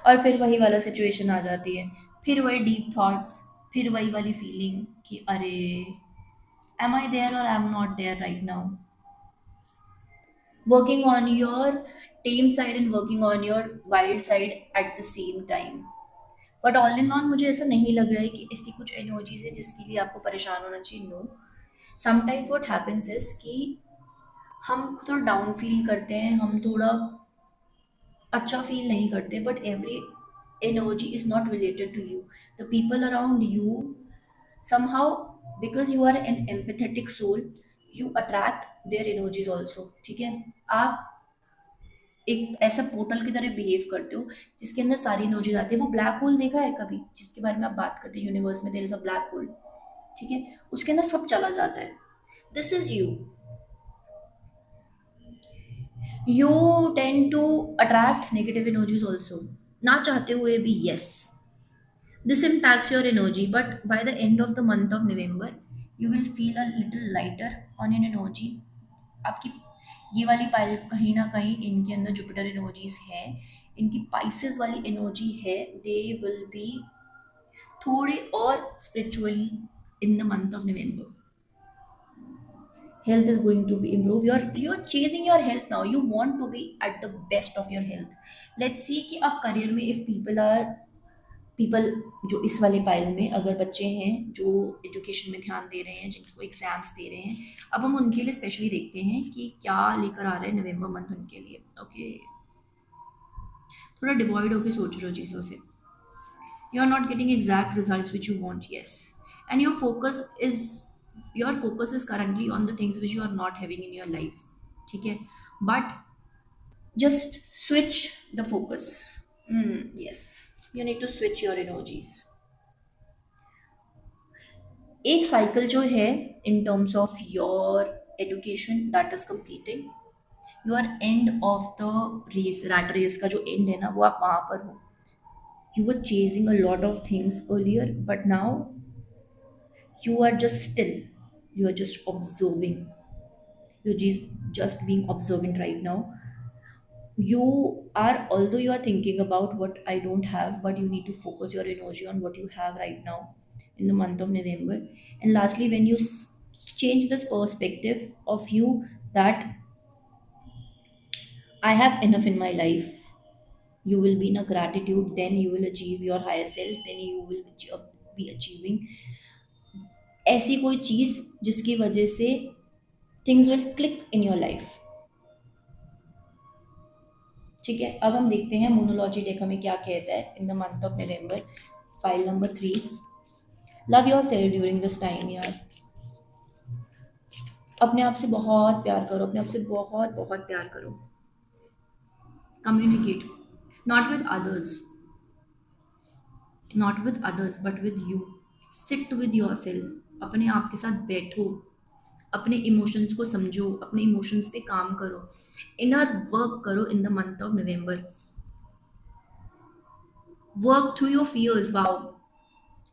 और फिर वही वाला सिचुएशन आ जाती है, फिर वही डीप थॉट्स, फिर वही वाली फीलिंग कि अरे एम आई देयर और I am not there right now. Working on your tame side and working on your wild side at the same time. But all in all मुझे ऐसा नहीं लग रहा है कि ऐसी कुछ एनर्जीज है जिसके लिए आपको परेशान होना चाहिए. No, sometimes what happens is कि हम थोड़ा डाउन फील करते हैं, हम थोड़ा अच्छा फील नहीं करते, but every energy is not related to you. The people around you somehow because you are an empathetic soul, you attract their energies also, ठीक है। आप एक ऐसा पोर्टल की तरह बिहेव करते हो जिसके अंदर सारी एनर्जीज आती है। वो ब्लैक होल देखा है कभी, जिसके बारे में आप बात करते हैं, यूनिवर्स में there is a black hole, ठीक है, उसके अंदर सब चला जाता है। This is you, you tend to attract negative energies also, ना चाहते हुए भी, yes. This impacts your energy, but by the end of the month of November, you will feel a little lighter on an energy. आपकी ये वाली pile कहीं ना कहीं इनके अंदर जुपिटर एनर्जीज है, इनकी पाइसेस वाली एनर्जी है, दे विल बी थोड़े और spiritually in the month of November. Health is going to be improve, you're chasing your health now, you want to be at the best of your health. Let's see कि आप career में, if people जो इस वाले pile में अगर बच्चे हैं जो एजुकेशन में ध्यान दे रहे हैं, जिनको एग्जाम्स दे रहे हैं, अब हम उनके लिए स्पेशली देखते हैं कि क्या लेकर आ रहा है नवंबर मंथ उनके लिए। ओके, थोड़ा डिवॉइड होकर सोच रहे हो चीज़ों से, you are not getting exact results which you want, yes, and your focus is currently on the things which you are not having in your life, ठीक है, but just switch the focus, yes, you need to switch your energies. एक cycle जो है in terms of your education that is completing, your end of the race, rat race का जो and है ना, वो आप वहां पर हो। You were chasing a lot of things earlier, but now you are just still, you are just observing, you just being observant right now. You are, although you are thinking about what I don't have, but you need to focus your energy on what you have right now in the month of November. And lastly, when you change this perspective of you, that I have enough in my life, you will be in a gratitude, then you will achieve your higher self, then you will be achieving ऐसी कोई चीज जिसकी वजह से things will click in your life, ठीक है। अब हम देखते हैं मोनोलॉजी डेक हमें क्या कहता है in the month of November. File number 3, love your self during this time. यार अपने आप से बहुत प्यार करो, अपने आप से बहुत बहुत प्यार करो। Communicate, not with others, not with others but with you. Sit with your self, अपने आप के साथ बैठो, अपने इमोशंस को समझो, अपने इमोशंस पे काम करो, इनर वर्क करो इन the month of November. Work through your fears. Wow.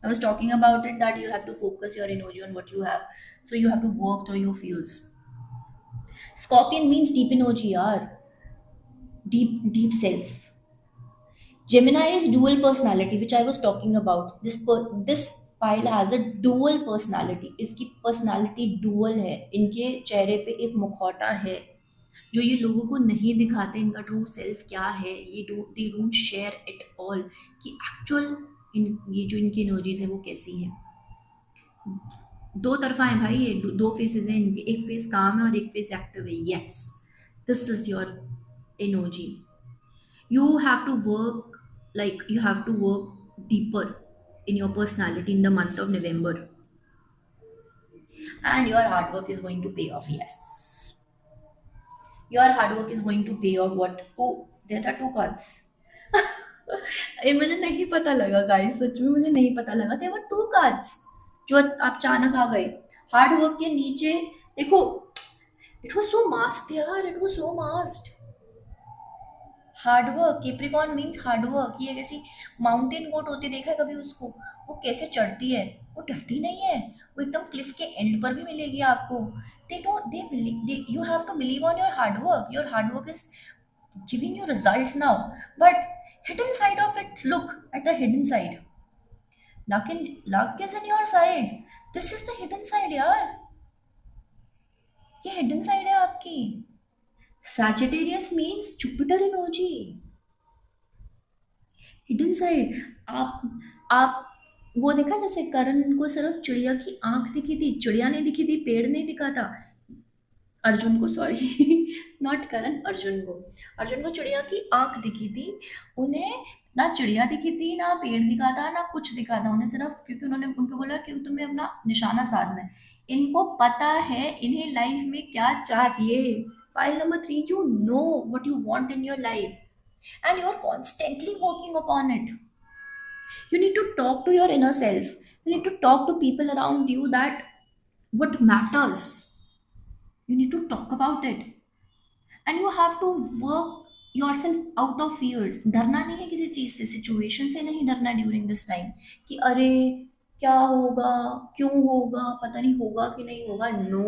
I was talking about it that you have to focus your energy on what you have. So you have to work through your fears. Scorpion means deep energy, yaar. Deep self. Gemini is dual personality, which I was talking about. This pile has a dual personality. इसकी personality dual है. इनके चेहरे पे एक मुखौटा है जो ये लोगों को नहीं दिखाते, इनका ट्रू सेल्फ क्या है, they don't share it all, कि एक्चुअल ये जो इनकी एनर्जीज है वो कैसी है। दो तरफा है भाई, ये दो फेसेस हैं इनके, एक फेस काम है और एक फेस एक्टिव है। Yes, this is your energy. You have to work, like you have to work deeper in your personality in the month of November, and your hard work is going to pay off. Yes, your hard work is going to pay off. What? Oh, there are two cards. ये मुझे नहीं पता लगा guys, सच में मुझे नहीं पता लगा, there were two cards जो आप अचानक आ गए। हार्ड वर्क के नीचे देखो, इट वाज सो मास्क्ड यार, it was so masked. Hard work, Capricorn means hard work. ये कैसी माउंटेन गोट होती, देखा है कभी उसको, वो कैसे चढ़ती है, वो डरती नहीं है, वो एकदम क्लिफ के एंड पर भी मिलेगी आपको। They don't they you have to believe on your hard work is giving you results now, but hidden side of it, look at the hidden side. Luck is in your side, this is the hidden side यार, ये hidden side है आपकी। Sagittarius means Jupiter energy, hidden side। आप वो देखा जैसे करण को सिर्फ चिड़िया की आंख दिखी थी, चिड़िया नहीं दिखी थी, पेड़ नहीं दिखा था, अर्जुन को, सॉरी नॉट करण, अर्जुन को चिड़िया की आंख दिखी थी, उन्हें ना चिड़िया दिखी थी, ना पेड़ दिखा था, ना कुछ दिखा था उन्हें, सिर्फ क्योंकि उन्होंने उनको बोला कि तुम्हें अपना निशाना साधना है। इनको पता है इन्हें लाइफ में क्या चाहिए। File number 3, you know what you want in your life and you're constantly working upon it. You need to talk to your inner self. You need to talk to people around you that what matters. You need to talk about it. And you have to work yourself out of fears. डरना नहीं है किसी चीज से, situation से नहीं डरना during this time कि अरे क्या होगा, क्यों होगा, पता नहीं होगा कि नहीं होगा। No,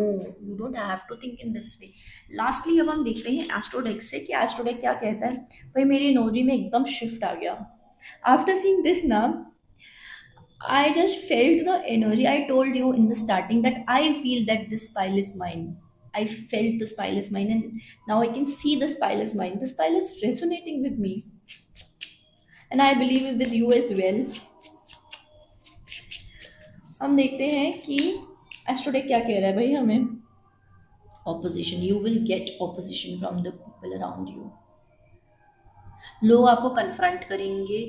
you don't have to think in this way. Lastly अब हम देखते हैं एस्ट्रोडेक से कि एस्ट्रोडेक क्या कहता है। भाई मेरी एनर्जी में एकदम शिफ्ट आ गया आफ्टर सीइंग दिस ना। I just felt the energy. I told you in the starting that I feel that this pile is mine. I felt this pile is mine, and now I can see this pile is mine. This pile is resonating with me, and I believe it with you as well. हम देखते हैं कि एस्ट्रोडेक क्या कह रहा है भाई हमें। Opposition, you will gate opposition from the people around you. लोग आपको कन्फ्रंट करेंगे,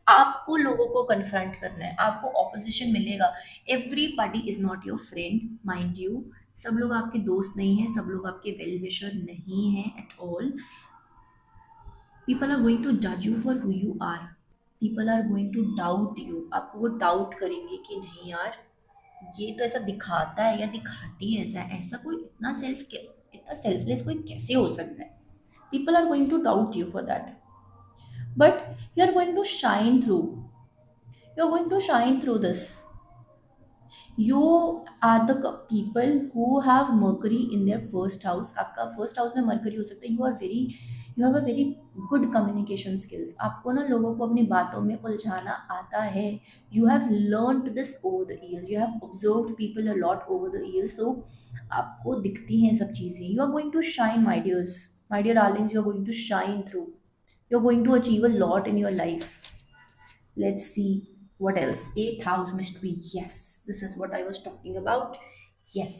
आपको लोगों को कन्फ्रंट करना है, आपको ऑपोजिशन मिलेगा। Everybody is not your friend, mind you. सब लोग आपके दोस्त नहीं हैं, सब लोग आपके वेल विशर नहीं हैं at all. People are going to जज you for who you are. People are going to doubt you. आपको वो डाउट करेंगे कि नहीं यार, ये तो ऐसा दिखाता है या दिखाती है, ऐसा ऐसा कोई इतना सेल्फलेस कोई कैसे हो सकता है। People are going to doubt you for that, but you're going to shine through. You're going to shine through this. You are the people who have Mercury in their first house. आपका first house में mercury हो सकता है। You have a very good communication skills. आपको ना लोगों को अपनी बातों में उलझाना आता है। You have learned this over the years, you have observed people a lot over the years, so आपको दिखती हैं सब चीज़ें। You are going to shine my dears, my dear darlings, you are going to shine through. You're going to achieve a lot in your life. Let's see what else. Eighth house mystery. Yes, this is what I was talking about. Yes,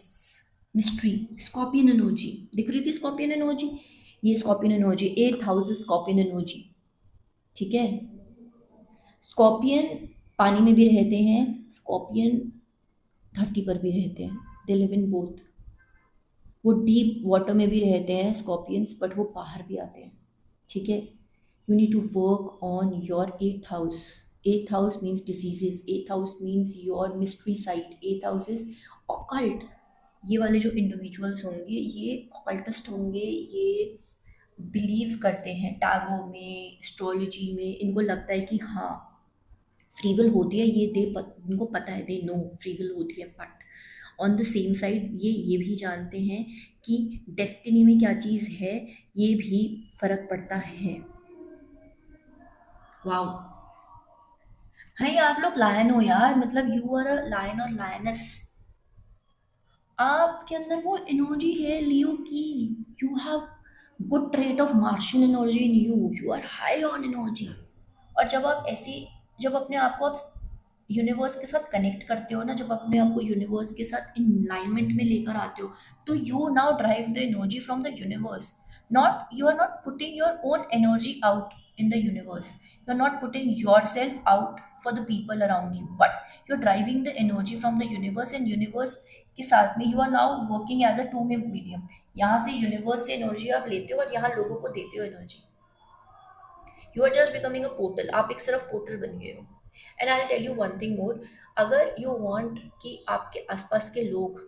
mystery. Scorpion energy. दिख रही थी scorpion energy, ये scorpion energy. Eighth house is scorpion energy. ठीक है। Scorpion पानी में भी रहते हैं, स्कॉर्पियन धरती पर भी रहते हैं। They live in both. वो डीप वाटर में भी रहते हैं स्कॉर्पियंस, बट वो बाहर भी आते हैं। ठीक है। You need to work on your eighth house. Eighth house means diseases. Eighth house means your mystery side. Eighth house is occult. ये वाले जो इंडिविजुअल्स होंगे ये ऑकल्टिस्ट होंगे, ये बिलीव करते हैं टैरो में, एस्ट्रोलॉजी में। इनको लगता है कि हाँ फ्री विल होती है, इनको पता है, दे नो फ्री विल होती है। But on the same side ये भी जानते हैं कि डेस्टिनी में क्या चीज़ है, ये भी फर्क पड़ता है। वाओ भाई आप लोग लायन हो यार, मतलब यू आर अ लायन और लायनस। आपके अंदर वो एनर्जी है लियो की। You have good trait of Martian energy in you. You are high on energy. और जब आप ऐसी, जब अपने आप को आप यूनिवर्स के साथ कनेक्ट करते हो ना, जब अपने आप को यूनिवर्स के साथ इन अलाइनमेंट में लेकर आते हो, तो you now drive the energy from the universe. Not, you are not putting your own energy out in the universe, you are not putting yourself out for the people around you, but you are driving the energy from the universe. And universe के साथ में you are now working as a two way medium. यहाँ से universe से energy आप लेते हो और यहाँ लोगों को देते हो energy. You are just becoming a portal. आप एक सिर्फ पोर्टल बन गए हो। And I tell you one thing more, अगर यू वांट कि आपके आसपास के लोग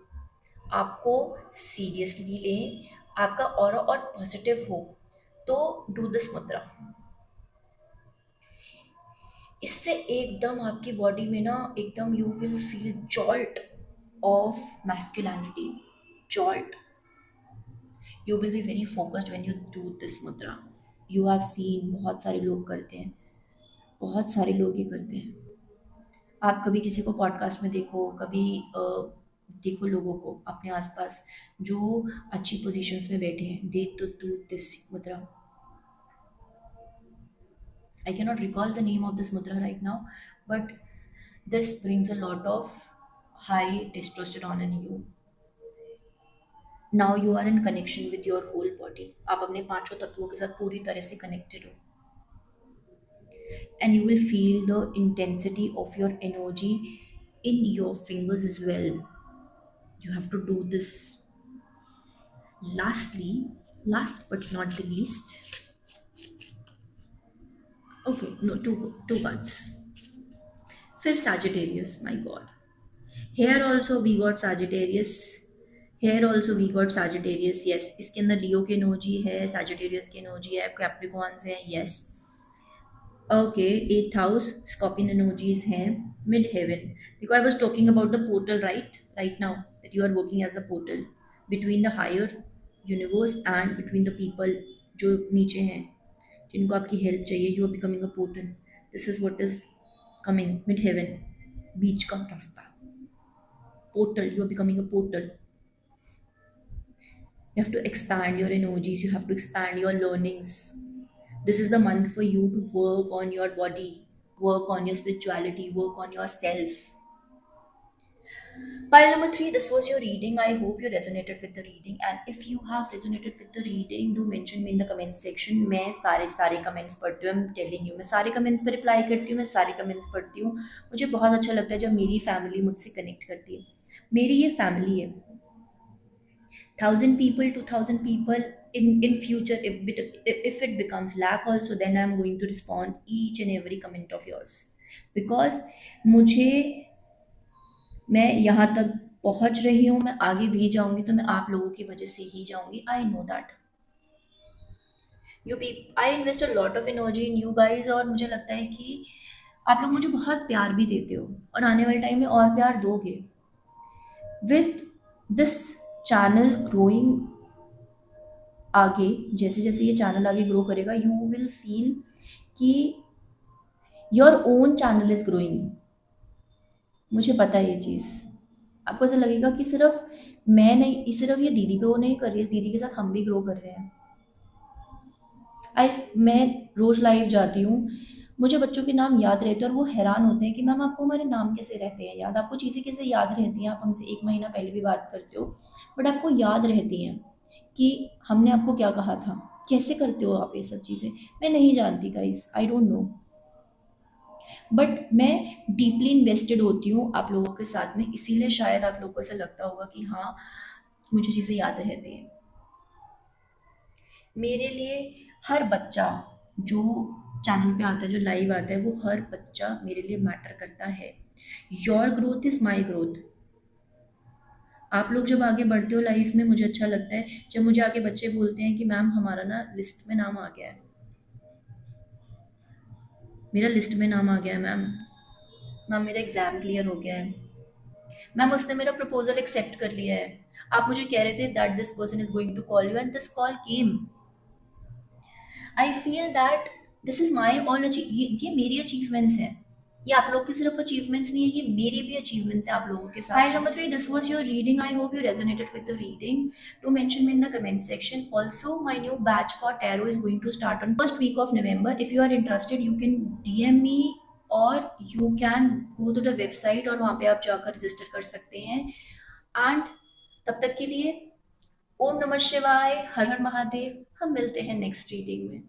आपको सीरियसली लें, आपका ऑरा और पॉजिटिव हो, तो डू दिस मुद्रा। इससे एकदम आपकी बॉडी में ना एकदम you will feel jolt of masculinity, jolt. You will be very focused when you do this मुद्रा। यू हैव सीन बहुत सारे लोग करते हैं, बहुत सारे लोग ये करते हैं। आप कभी किसी को पॉडकास्ट में देखो, कभी देखो लोगों को अपने आसपास जो अच्छी पोजीशंस में बैठे हैं, दे टू डू दिस मुद्रा। I can not recall the name of this मुद्रा right now, but this brings a lot of high testosterone in you. Now you are in connection with your whole body. आप अपने पांचों तत्वों के साथ पूरी तरह से कनेक्टेड हो। and you will feel the intensity of your energy in your fingers as well. You have to do this. Lastly, last but not the least, okay, no, two parts. फिर Sagittarius, my God. Here also we got Sagittarius. Here also we got Sagittarius. Yes, इसके अंदर लियो की energy है, Sagittarius की energy है, Capricorns है. Yes. Okay, eighth house, Scorpion energies हैं, mid heaven. Because I was talking about the portal, right now, that you are working as a portal between the higher universe and between the people जो नीचे हैं, जिनको आपकी help चाहिए. You are becoming a portal. This is what is coming, mid heaven, बीच का रास्ता. Portal, you are becoming a portal. You have to expand your energies, you have to expand your learnings. This is the month for you to work on your body, work on your spirituality, work on yourself. Pile number 3, this was your reading. I hope you resonated with the reading. And if you have resonated with the reading, do mention me in the comment section. मैं सारे comments पढ़ती हूँ. I'm telling you, मैं सारे comments पर reply करती हूँ, मैं सारे कमेंट्स पढ़ती हूँ. मुझे बहुत अच्छा लगता है जब मेरी फैमिली मुझसे कनेक्ट करती है. मेरी ये फैमिली है. 1,000 people, 2,000 people. In future, if it becomes lakh also, then I'm going to respond each and every comment of yours, because मुझे, मैं यहाँ तक पहुँच रही हूँ, मैं आगे भी जाऊँगी तो मैं आप लोगों की वजह से ही जाऊँगी. I know that I invest a lot of energy in you guys, और मुझे लगता है कि आप लोग मुझे बहुत प्यार भी देते हो और आने वाले टाइम में और प्यार दोगे. विथ दिस चैनल ग्रोइंग आगे, जैसे जैसे ये चैनल आगे ग्रो करेगा, यू विल फील कि your own channel is growing. मुझे पता है ये चीज़. आपको ऐसा लगेगा कि सिर्फ मैं नहीं, सिर्फ ये दीदी ग्रो नहीं कर रही है, इस दीदी के साथ हम भी ग्रो कर रहे हैं. मैं रोज़ लाइव जाती हूँ, मुझे बच्चों के नाम याद रहते हैं और वो हैरान होते हैं कि मैम आपको हमारे नाम कैसे रहते हैं याद, आपको चीज़ें कैसे याद रहती हैं, आप हमसे 1 महीना पहले भी बात करते हो बट आपको याद रहती हैं कि हमने आपको क्या कहा था. कैसे करते हो आप ये सब चीज़ें, मैं नहीं जानती guys, I don't know. But मैं डीपली इन्वेस्टेड होती हूँ आप लोगों के साथ में, इसीलिए शायद आप लोगों को ऐसा लगता होगा कि हाँ मुझे चीज़ें याद रहती हैं. मेरे लिए हर बच्चा जो चैनल पे आता है, जो लाइव आता है, वो हर बच्चा मेरे लिए मैटर करता है. Your growth is my growth. आप लोग जब आगे बढ़ते हो लाइफ में, मुझे अच्छा लगता है जब मुझे आगे बच्चे बोलते हैं कि मैम हमारा ना लिस्ट में नाम आ गया है, मेरा लिस्ट में नाम आ गया है मैम, मैम मेरा एग्ज़ाम क्लियर हो गया है, मैम उसने मेरा प्रपोजल एक्सेप्ट कर लिया है. आप मुझे कह रहे थे that this person is going to call you and this call came. I feel that this is my all ये मेरी अचीवमेंट्स हैं. ये आप लोग की सिर्फ अचीवमेंट्स नहीं है, ये मेरी भी अचीवमेंट्स हैं आप लोगों के साथ. File number 3, this was your reading. I hope you resonated with the reading. Do mention me in the comment section. Also my new batch for tarot is going to start on first week of November. If you are interested you can DM me और you can go to the website और वहाँ पे आप जाकर register कर सकते हैं. And तब तक के लिए ओम नमः शिवाय, हर हर महादेव. हम मिलते हैं नेक्स्ट रीडिंग में.